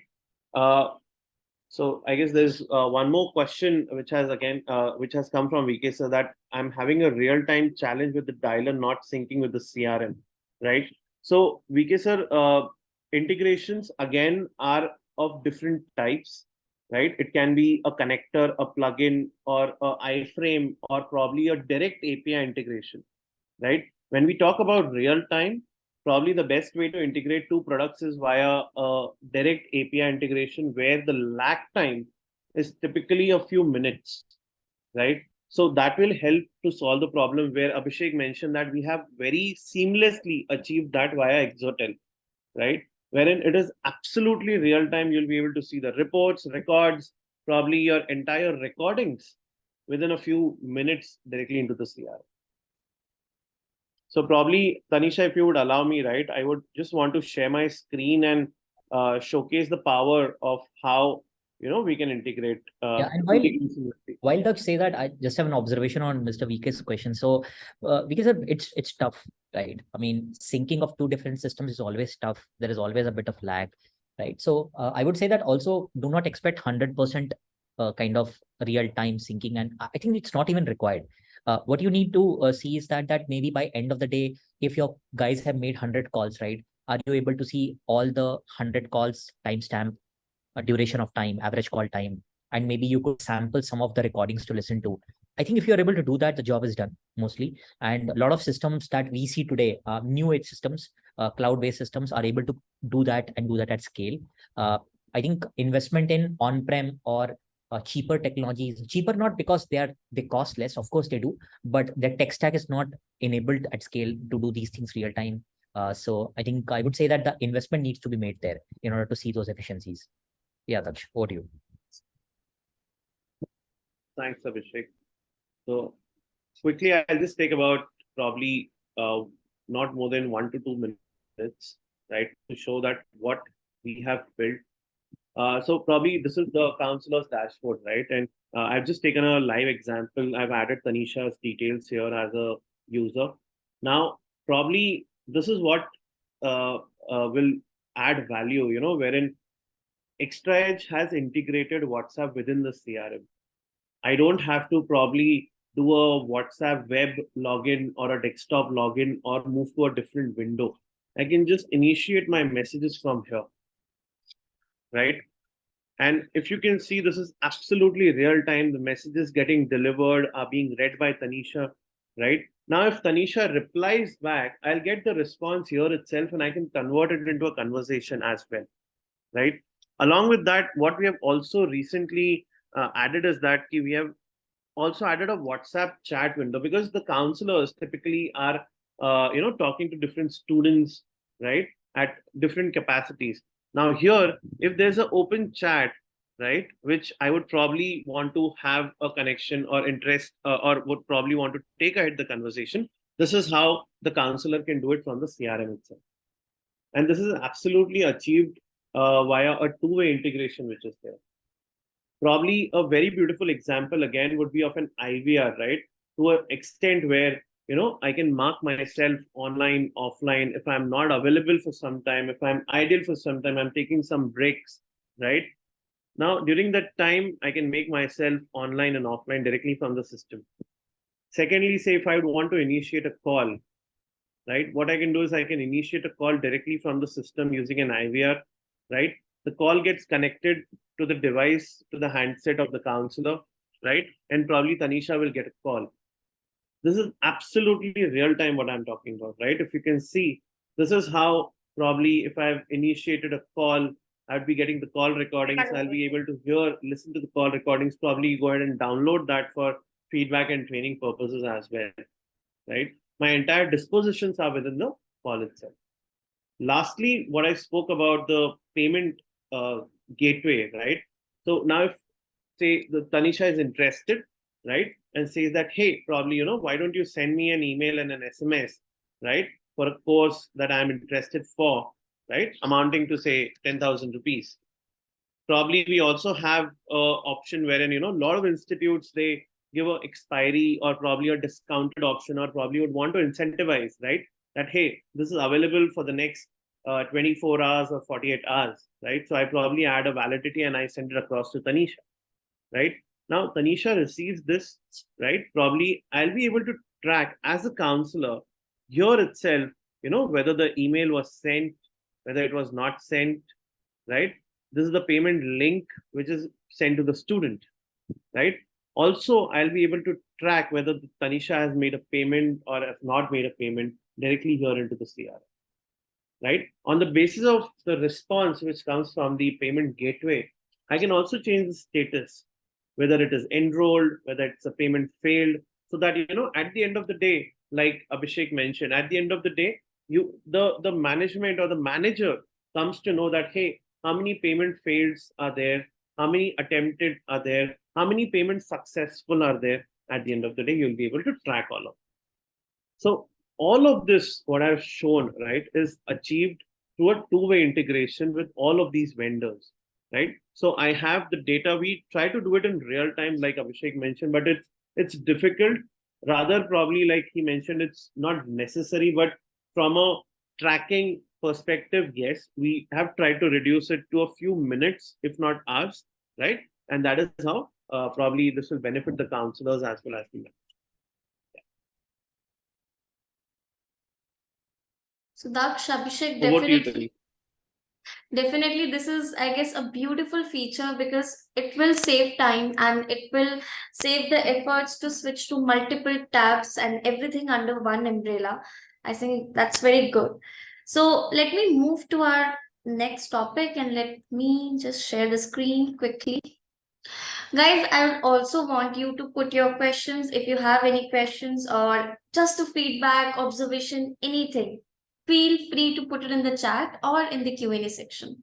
So I guess there's one more question which has come from VK, so that I'm having a real-time challenge with the dialer not syncing with the CRM, right? So VK sir, integrations again are of different types, right? It can be a connector, a plugin, or a iframe, or probably a direct API integration, right? When we talk about real-time, probably the best way to integrate two products is via a direct API integration, where the lag time is typically a few minutes, right? So that will help to solve the problem where Abhishek mentioned that we have very seamlessly achieved that via Exotel, right? Wherein it is absolutely real time. You'll be able to see the reports, records, probably your entire recordings within a few minutes directly into the CRM. So probably, Tanisha, if you would allow me, right, I would just want to share my screen and showcase the power of how we can integrate. Yeah, and while Daksh say that, I just have an observation on Mr. VK's question. So, because it's tough, right? I mean, syncing of two different systems is always tough. There is always a bit of lag, right? So, I would say that also do not expect 100% kind of real time syncing, and I think it's not even required. What you need to see is that maybe by end of the day, if your guys have made 100 calls, right, Are you able to see all the 100 calls timestamp, duration of time, average call time, and maybe you could sample some of the recordings to listen to? I think if you're able to do that, the job is done mostly. And a lot of systems that we see today, new age systems, cloud-based systems, are able to do that and do that at scale. I think investment in on-prem or cheaper technologies, cheaper not because they cost less, of course they do, but their tech stack is not enabled at scale to do these things real time. So I think I would say that the investment needs to be made there in order to see those efficiencies. Yeah, Daksh, over to you. Thanks, Abhishek. So quickly, I'll just take about probably not more than 1 to 2 minutes, right, to show that what we have built. So probably this is the counselor's dashboard, right? And I've just taken a live example. I've added Tanisha's details here as a user. Now, probably this is what will add value, wherein ExtraaEdge has integrated WhatsApp within the CRM. I don't have to probably do a WhatsApp web login or a desktop login or move to a different window. I can just initiate my messages from here, right? And if you can see, this is absolutely real time. The messages getting delivered are being read by Tanisha, right? Now, if Tanisha replies back, I'll get the response here itself and I can convert it into a conversation as well, right? Along with that, what we have also recently added is that we have also added a WhatsApp chat window, because the counselors typically are, talking to different students, right, at different capacities. Now here, if there's an open chat, right, which I would probably want to have a connection or interest or would probably want to take ahead the conversation, this is how the counselor can do it from the CRM itself. And this is absolutely achieved via a two-way integration, which is there. Probably a very beautiful example again would be of an IVR, right? To an extent where, I can mark myself online, offline. If I'm not available for some time, if I'm idle for some time, I'm taking some breaks, right? Now, during that time, I can make myself online and offline directly from the system. Secondly, say if I would want to initiate a call, right? What I can do is I can initiate a call directly from the system using an IVR, right? The call gets connected to the device, to the handset of the counselor, right? And probably Tanisha will get a call. This is absolutely real time what I'm talking about, right? If you can see, this is how probably if I've initiated a call, I'd be getting the call recordings. I'll be able to listen to the call recordings, probably go ahead and download that for feedback and training purposes as well, right? My entire dispositions are within the call itself. Lastly, what I spoke about, the payment gateway, right? So now if, say, the Tanisha is interested, right, and says that, hey, probably, why don't you send me an email and an SMS, right, for a course that I'm interested for, right, amounting to, say, 10,000 rupees. Probably we also have an option wherein, a lot of institutes, they give an expiry or probably a discounted option, or probably would want to incentivize, right, that, hey, this is available for the next 24 hours or 48 hours, right? So I probably add a validity and I send it across to Tanisha, right? Now, Tanisha receives this, right? Probably I'll be able to track as a counselor here itself, whether the email was sent, whether it was not sent, right? This is the payment link which is sent to the student, right? Also, I'll be able to track whether Tanisha has made a payment or has not made a payment directly here into the CRM, right? On the basis of the response which comes from the payment gateway, I can also change the status, whether it is enrolled, whether it's a payment failed, so that, at the end of the day, like Abhishek mentioned, at the end of the day, the management or the manager comes to know that, hey, how many payment fails are there, how many attempted are there, how many payments successful are there. At the end of the day, you'll be able to track all of it. So all of this, what I've shown, right, is achieved through a two-way integration with all of these vendors, right? So I have the data. We try to do it in real time, like Abhishek mentioned, but it's difficult. Rather, probably like he mentioned, it's not necessary, but from a tracking perspective, yes, we have tried to reduce it to a few minutes, if not hours, right? And that is how probably this will benefit the counselors as well as the So Daksh, Abhishek, Over to you, definitely. Tani. Definitely, this is, I guess, a beautiful feature because it will save time and it will save the efforts to switch to multiple tabs and everything under one umbrella. I think that's very good. So let me move to our next topic and let me just share the screen quickly. Guys, I would also want you to put your questions if you have any questions or just a feedback, observation, anything. Feel free to put it in the chat or in the Q&A section.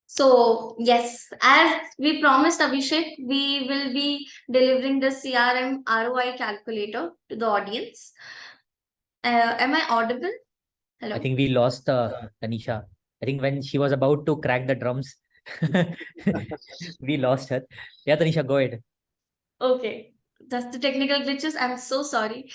So, yes, as we promised, Abhishek, we will be delivering the CRM ROI calculator to the audience. Am I audible? Hello. I think we lost Tanisha. I think when she was about to crack the drums, we lost her. Yeah, Tanisha, go ahead. Okay, that's the technical glitches. I'm so sorry.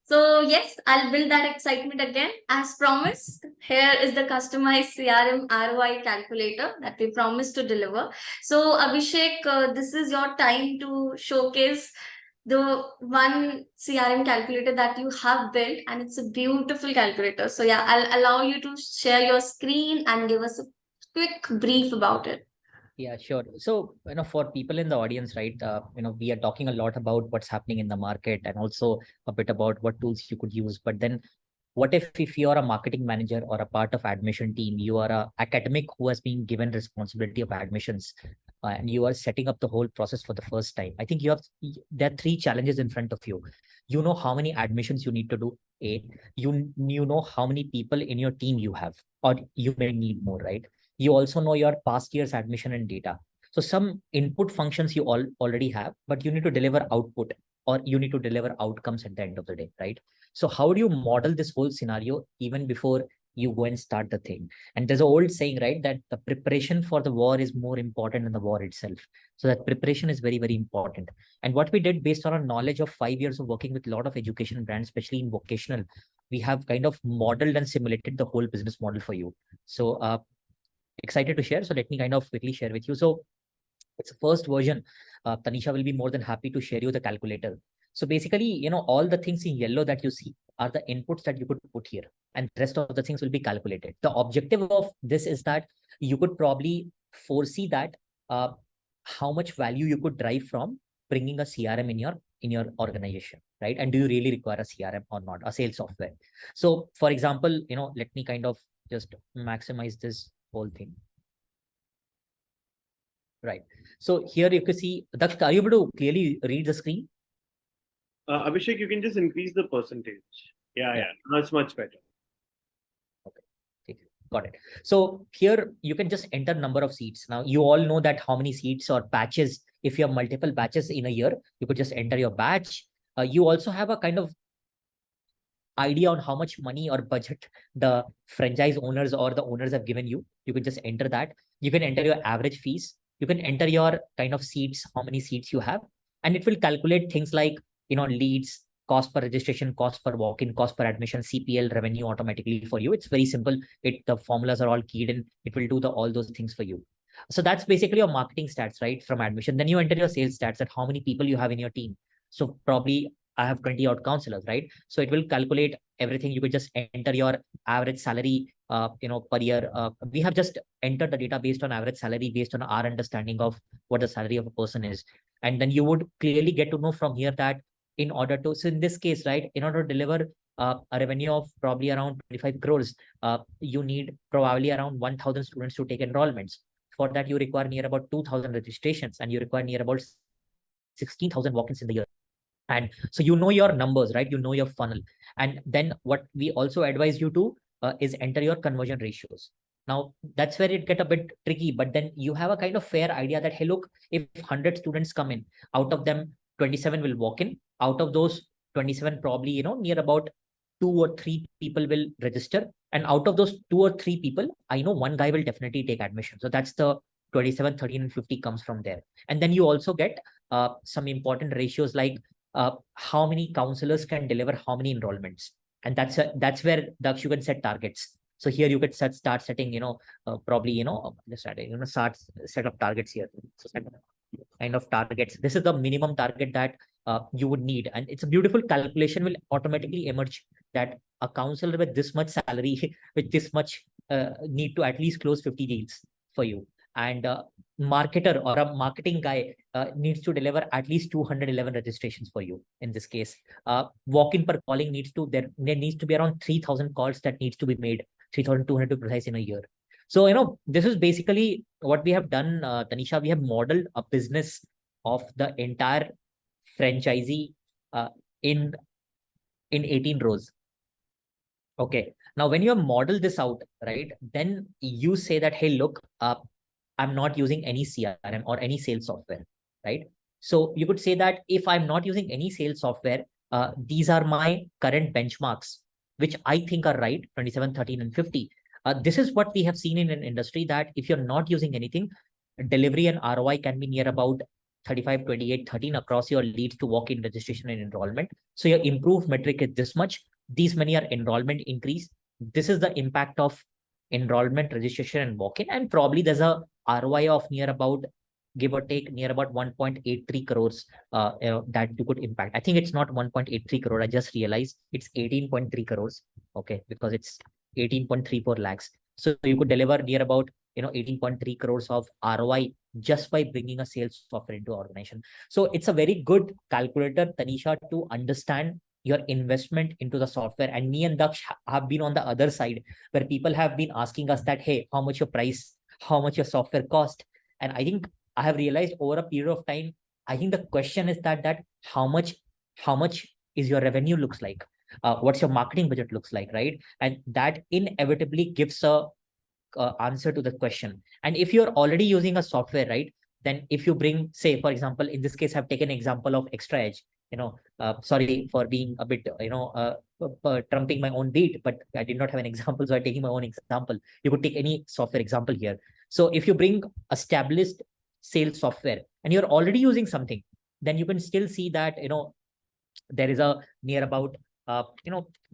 So yes, I'll build that excitement again. As promised, here is the customized CRM ROI calculator that we promised to deliver. So Abhishek, this is your time to showcase the one CRM calculator that you have built, and it's a beautiful calculator. So yeah, I'll allow you to share your screen and give us a quick brief about it. Yeah, sure. So, for people in the audience, right, we are talking a lot about what's happening in the market and also a bit about what tools you could use. But then what if you are a marketing manager or a part of admission team, you are a academic who has been given responsibility of admissions, and you are setting up the whole process for the first time. I think there are three challenges in front of you. You know how many admissions you need to do. You know how many people in your team you have, or you may need more, right? You also know your past year's admission and data. So some input functions you already have, but you need to deliver output, or you need to deliver outcomes at the end of the day, right? So how do you model this whole scenario even before you go and start the thing? And there's an old saying, right, that the preparation for the war is more important than the war itself. So that preparation is very, very important. And what we did based on our knowledge of 5 years of working with a lot of education brands, especially in vocational, we have kind of modeled and simulated the whole business model for you. So excited to share. So let me kind of quickly share with you. So it's a first version. Tanisha will be more than happy to share you the calculator. So basically, all the things in yellow that you see are the inputs that you could put here, and the rest of the things will be calculated. The objective of this is that you could probably foresee that how much value you could drive from bringing a CRM in your organization, right? And do you really require a CRM or not, a sales software? So for example, let me kind of just maximize this whole thing. Right. So here you can see, Daksh, are you able to clearly read the screen? Abhishek, you can just increase the percentage. Yeah. That's much better. Okay, got it. So here you can just enter number of seats. Now you all know that how many seats or batches, if you have multiple batches in a year, you could just enter your batch. You also have a kind of idea on how much money or budget the franchise owners or the owners have given you. You could just enter that. You can enter your average fees. You can enter your kind of seats, how many seats you have, and it will calculate things like, leads, cost per registration, cost per walk-in, cost per admission, CPL revenue automatically for you. It's very simple. The formulas are all keyed in. It will do all those things for you. So that's basically your marketing stats, right? From admission. Then you enter your sales stats, at how many people you have in your team. So probably I have 20 odd counselors, right? So it will calculate everything. You could just enter your average salary, per year. We have just entered the data based on average salary, based on our understanding of what the salary of a person is. And then you would clearly get to know from here that so in this case, right, in order to deliver a revenue of probably around 25 crores, you need probably around 1,000 students to take enrollments. For that, you require near about 2,000 registrations, and you require near about 16,000 walk-ins in the year. And so your numbers, right? Your funnel. And then what we also advise you to is enter your conversion ratios. Now that's where it get a bit tricky, but then you have a kind of fair idea that, hey, look, if 100 students come in, out of them 27 will walk in. Out of those 27, probably near about 2 or 3 people will register, and out of those 2 or 3 people, I know one guy will definitely take admission. So that's the 27, 13, and 50 comes from there. And then you also get some important ratios like how many counselors can deliver how many enrollments. And that's where Daksh, you can set targets. So here you could start setting, probably, start set up targets here. So set kind of targets. This is the minimum target that you would need. And it's a beautiful calculation will automatically emerge that a counselor with this much salary, with this much need to at least close 50 deals for you. And marketer or a marketing guy needs to deliver at least 211 registrations for you in this case. Walk-in per calling there needs to be around 3,000 calls that needs to be made, 3,200 to be precise, in a year. So, this is basically what we have done, Tanisha. We have modeled a business of the entire franchisee in 18 rows. Okay. Now, when you model this out, right, then you say that, hey, look, I'm not using any CRM or any sales software, right? So you could say that if I'm not using any sales software, these are my current benchmarks, which I think are right, 27, 13, and 50. This is what we have seen in an industry, that if you're not using anything, delivery and ROI can be near about 35, 28, 13 across your leads to walk-in registration and enrollment. So your improved metric is this much. These many are enrollment increase. This is the impact of enrollment, registration, and walk-in. And probably there's a ROI of near about, give or take, near about 1.83 crores that you could impact. I think it's not 1.83 crore. I just realized it's 18.3 crores. Okay, because it's 18.34 lakhs. So you could deliver near about 18.3 crores of ROI just by bringing a sales software into organization. So it's a very good calculator, Tanisha, to understand your investment into the software. And me and Daksh have been on the other side, where people have been asking us that, hey, how much your price, how much your software cost? And I think I have realized over a period of time, I think the question is that how much is your revenue looks like, what's your marketing budget looks like, right? And that inevitably gives a answer to the question. And if you're already using a software, right, then if you bring, say, for example, in this case, I've taken example of ExtraaEdge. Sorry for being a bit, trumping my own beat, but I did not have an example, so I'm taking my own example. You could take any software example here. So if you bring established sales software and you're already using something, then you can still see that, there is a near about,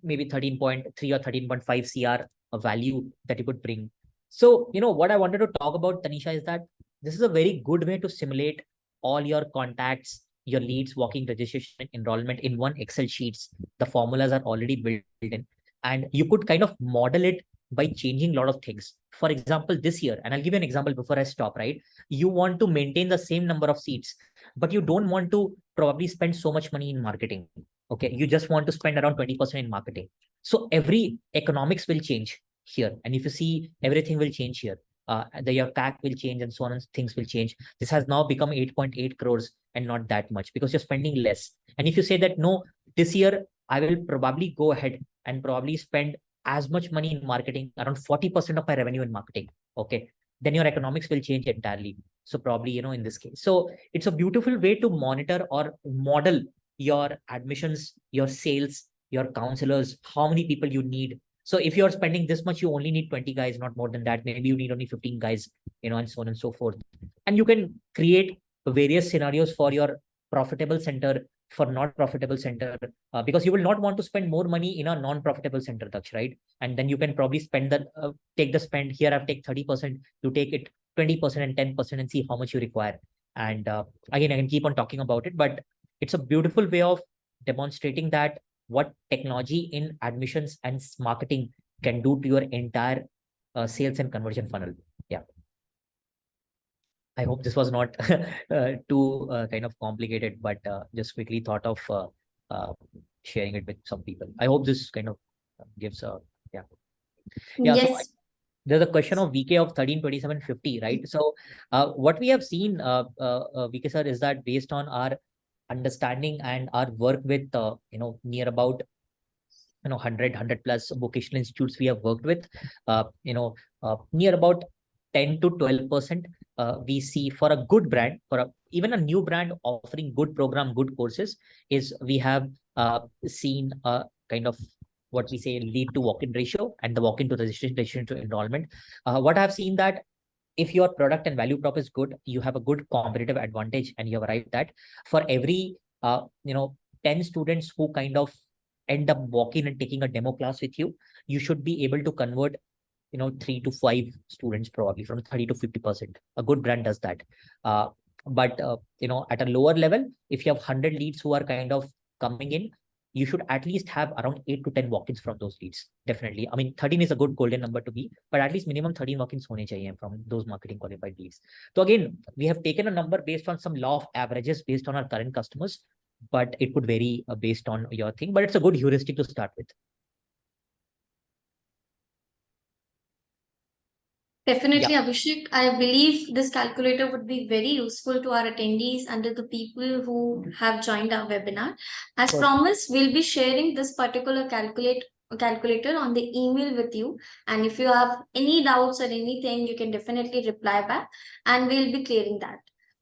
maybe 13.3 or 13.5 CR of value that you could bring. So, what I wanted to talk about, Tanisha, is that this is a very good way to simulate all your contacts, your leads, walking registration, enrollment in one Excel sheets. The formulas are already built in, and you could kind of model it by changing a lot of things. For example, this year, and I'll give you an example before I stop, right? You want to maintain the same number of seats, but you don't want to probably spend so much money in marketing. Okay. You just want to spend around 20% in marketing. So every economics will change here. And if you see, everything will change here. Your CAC will change and so on, and things will change. This has now become 8.8 crores and not that much because you're spending less. And if you say that, no, this year I will probably go ahead and probably spend as much money in marketing, around 40% of my revenue in marketing. Okay. Then your economics will change entirely. So probably, in this case. So it's a beautiful way to monitor or model your admissions, your sales, your counselors, how many people you need. So if you're spending this much, you only need 20 guys, not more than that. Maybe you need only 15 guys, and so on and so forth. And you can create various scenarios for your profitable center, for not profitable center, because you will not want to spend more money in a non-profitable center, Daksh, right? And then you can probably take the spend here. I've taken 30%, you take it 20% and 10% and see how much you require. And again, I can keep on talking about it, but it's a beautiful way of demonstrating that what technology in admissions and marketing can do to your entire sales and conversion funnel. Yeah. I hope this was not too kind of complicated, but just quickly thought of sharing it with some people. I hope this kind of gives a, yeah. Yeah. Yes. So there's a question of VK of 13, 27, 50, right? So what we have seen, VK sir, is that based on our understanding and our work with, near about, 100 plus vocational institutes we have worked with, near about 10 to 12%, we see for a good brand, even a new brand offering good program, good courses, is we have seen a kind of what we say lead to walk-in ratio and the walk-in to registration to enrollment. What I've seen that if your product and value prop is good, you have a good competitive advantage, and you have arrived that for every 10 students who kind of end up walking and taking a demo class with you, you should be able to convert 3 to 5 students probably from 30 to 50%. A good brand does that. But at a lower level, if you have 100 leads who are kind of coming in, you should at least have around 8 to 10 walk-ins from those leads. Definitely. I mean, 13 is a good golden number to be, but at least minimum 13 walk-ins hone chahiye from those marketing qualified leads. So again, we have taken a number based on some law of averages based on our current customers, but it could vary based on your thing, but it's a good heuristic to start with. Definitely, Abhishek. I believe this calculator would be very useful to our attendees and to the people who have joined our webinar. As promised, we'll be sharing this particular calculator on the email with you. And if you have any doubts or anything, you can definitely reply back and we'll be clearing that.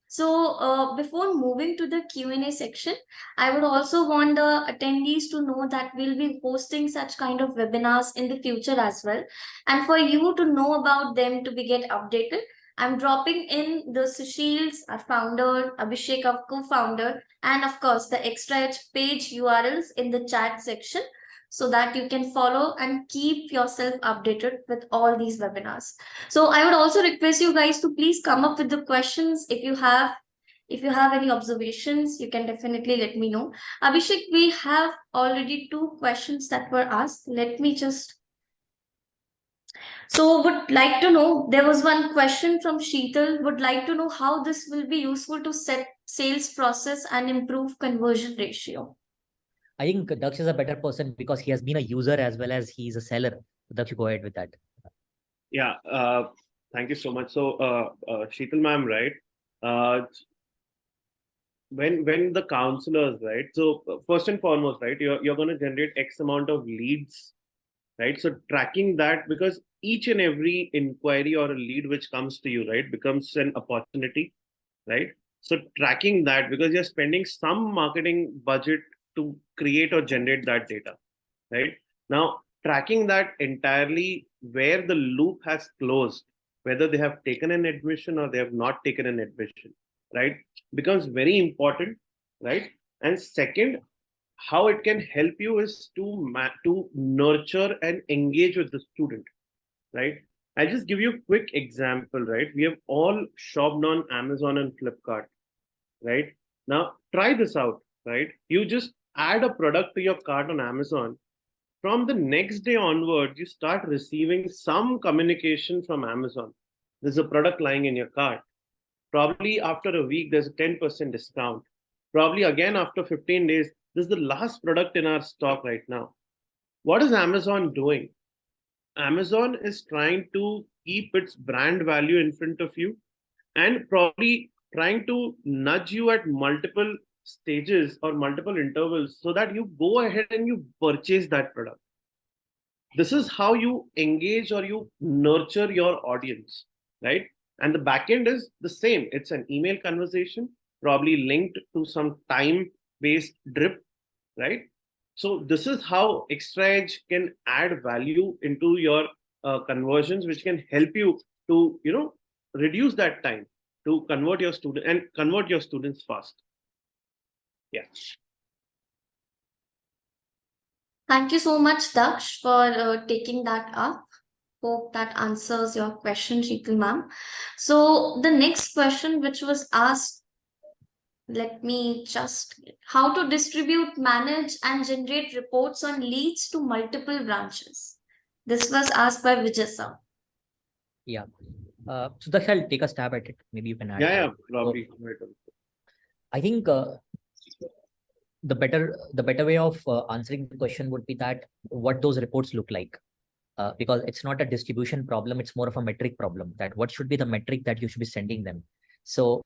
So before moving to the Q&A section, I would also want the attendees to know that we'll be hosting such kind of webinars in the future as well. And for you to know about them to be get updated, I'm dropping in the Sushil's, our founder, Abhishek, our co-founder, and of course the ExtraaEdge page URLs in the chat section so that you can follow and keep yourself updated with all these webinars. So I would also request you guys to please come up with the questions. If you have any observations, you can definitely let me know. Abhishek, we have already 2 questions that were asked. Let me just... So would like to know, there was one question from Sheetal, would like to know how this will be useful to set sales process and improve conversion ratio. I think Daksh is a better person because he has been a user as well as he's a seller. Daksh, go ahead with that. Yeah, thank you so much. So, Sheetal ma'am, right? When the counselors, right? So first and foremost, right, you're going to generate X amount of leads, right? So tracking that, because each and every inquiry or a lead which comes to you, right, becomes an opportunity, right? So tracking that, because you're spending some marketing budget to create or generate that data, right? Now, tracking that entirely where the loop has closed, whether they have taken an admission or they have not taken an admission, right, becomes very important, right? And second, how it can help you is to nurture and engage with the student, right? I'll just give you a quick example, right? We have all shopped on Amazon and Flipkart, right? Now, try this out, right? You just add a product to your cart on Amazon. From the next day onwards, you start receiving some communication from Amazon. There's a product lying in your cart. Probably after a week, there's a 10% discount. Probably again after 15 days, this is the last product in our stock right now. What is Amazon doing? Amazon is trying to keep its brand value in front of you and probably trying to nudge you at multiple stages or multiple intervals so that you go ahead and you purchase that product. This is how you engage or you nurture your audience, right? And the backend is the same. It's an email conversation, probably linked to some time-based drip, right? So this is how ExtraaEdge can add value into your conversions, which can help you to, reduce that time to convert your student and convert your students fast. Yeah. Thank you so much, Daksh, for taking that up. Hope that answers your question, Sheetal ma'am. So the next question which was asked, let me just, how to distribute, manage and generate reports on leads to multiple branches. This was asked by Vijay sir. Yeah. So Daksh, I'll take a stab at it. Maybe you can add. Yeah, probably. I think the better way of answering the question would be that what those reports look like. Because it's not a distribution problem, it's more of a metric problem, that what should be the metric that you should be sending them. So,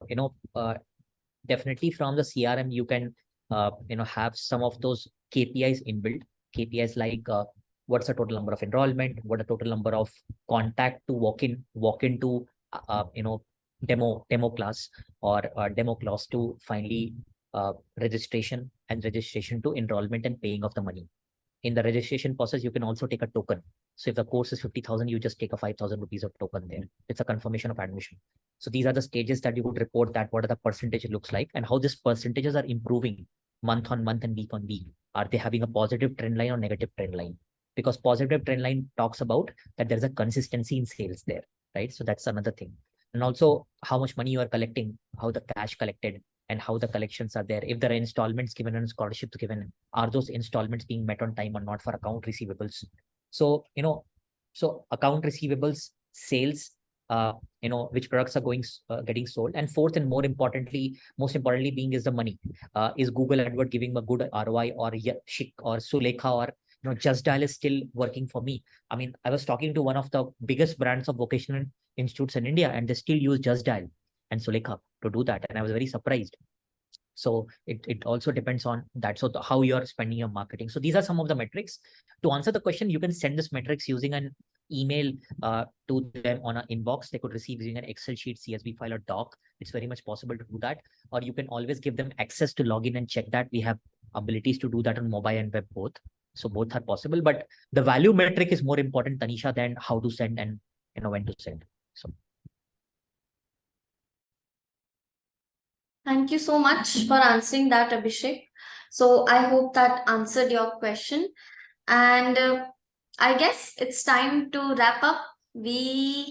definitely from the CRM, you can, have some of those KPIs inbuilt. KPIs like what's the total number of enrollment, what the total number of contact to walk into, demo class or demo class to finally registration and registration to enrollment and paying of the money. In the registration process, you can also take a token. So if the course is 50,000, you just take a 5,000 rupees of token there. It's a confirmation of admission. So these are the stages that you would report that what are the percentage looks like and how these percentages are improving month on month and week on week. Are they having a positive trend line or negative trend line? Because positive trend line talks about that there's a consistency in sales there, right? So that's another thing. and also how much money you are collecting, how the cash collected, and how the collections are there. If there are installments given and scholarships given, are those installments being met on time or not for account receivables? So, so account receivables, sales, which products are getting sold. And fourth, and most importantly being is the money. Is Google AdWord giving a good ROI, or Shik or Sulekha or Just Dial is still working for me? I mean, I was talking to one of the biggest brands of vocational institutes in India, and they still use Just Dial and Sulekha to do that, and I was very surprised. So it also depends on that. So how you are spending your marketing. So these are some of the metrics. To answer the question, you can send this metrics using an email to them on an inbox. They could receive using an Excel sheet, CSV file, or doc. It's very much possible to do that. Or you can always give them access to log in and check that. We have abilities to do that on mobile and web both. So both are possible. But the value metric is more important, Tanisha, than how to send and when to send. So. Thank you so much for answering that, Abhishek. So I hope that answered your question. And I guess it's time to wrap up. We'll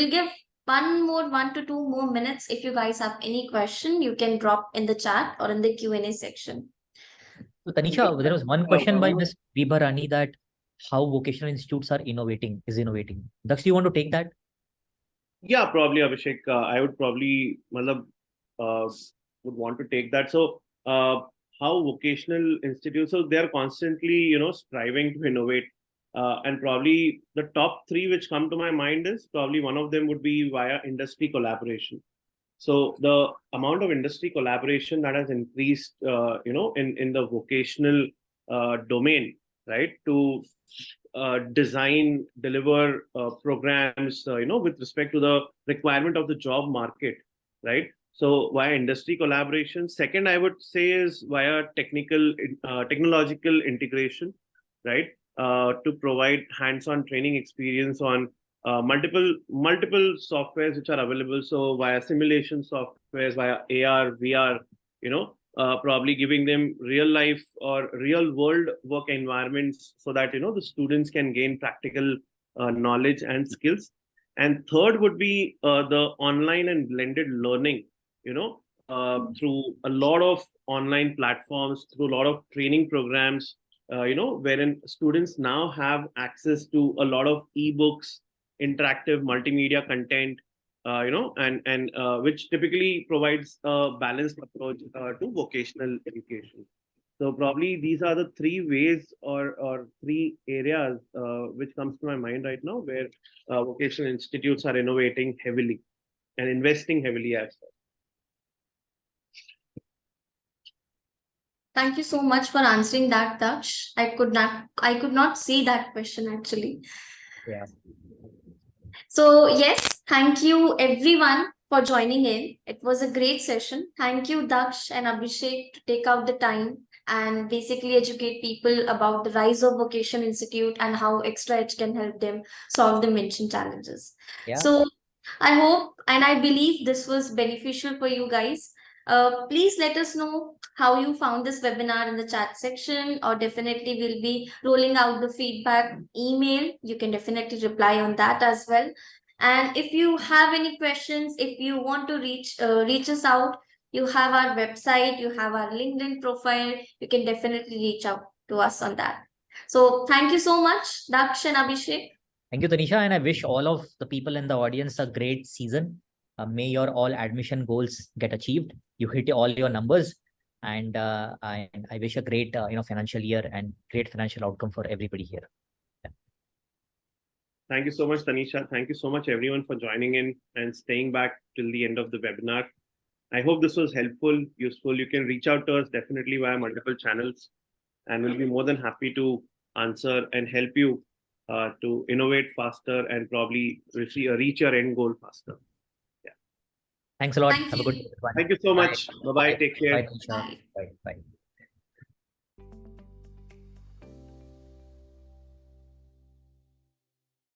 give 1 to 2 more minutes. If you guys have any question, you can drop in the chat or in the Q&A section. So Tanisha, there was one question by Ms. Vibharani that how vocational institutes are innovating. Daksh, do you want to take that? Yeah, probably Abhishek. I would probably would want to take that. So how vocational institutes, so they're constantly, striving to innovate. And probably the top three which come to my mind is probably one of them would be via industry collaboration. So the amount of industry collaboration that has increased, in the vocational domain, right, to design, deliver programs, with respect to the requirement of the job market, right? So via industry collaboration. Second, I would say is via technological integration, right? To provide hands-on training experience on multiple softwares which are available. So via simulation softwares, via AR, VR, probably giving them real life or real world work environments so that, the students can gain practical knowledge and skills. And third would be the online and blended learning, through a lot of online platforms, through a lot of training programs, wherein students now have access to a lot of ebooks, interactive multimedia content, and which typically provides a balanced approach to vocational education. So probably these are the three ways or three areas which comes to my mind right now where vocational institutes are innovating heavily and investing heavily as well. Thank you so much for answering that, Daksh. I could not see that question actually. Yeah. So yes, thank you everyone for joining in. It was a great session. Thank you, Daksh and Abhishek, to take out the time and basically educate people about the rise of Vocation Institute and how ExtraaEdge can help them solve the mentioned challenges. Yeah. So I hope and I believe this was beneficial for you guys. Please let us know how you found this webinar in the chat section, or definitely we'll be rolling out the feedback email. You can definitely reply on that as well. And if you have any questions, if you want to reach us out, you have our website, you have our LinkedIn profile, you can definitely reach out to us on that. So thank you so much, Daksh and Abhishek. Thank you, Tanisha, and I wish all of the people in the audience a great season. May your all admission goals get achieved. You hit all your numbers, and I wish a great financial year and great financial outcome for everybody here. Yeah. Thank you so much, Tanisha. Thank you so much, everyone, for joining in and staying back till the end of the webinar. I hope this was helpful, useful. You can reach out to us definitely via multiple channels, and we'll be more than happy to answer and help you to innovate faster and probably reach your end goal faster. Thanks a lot. Thank Have a good you. one. Thank you so much. Bye-bye. Take care. Bye, Tanisha. Bye.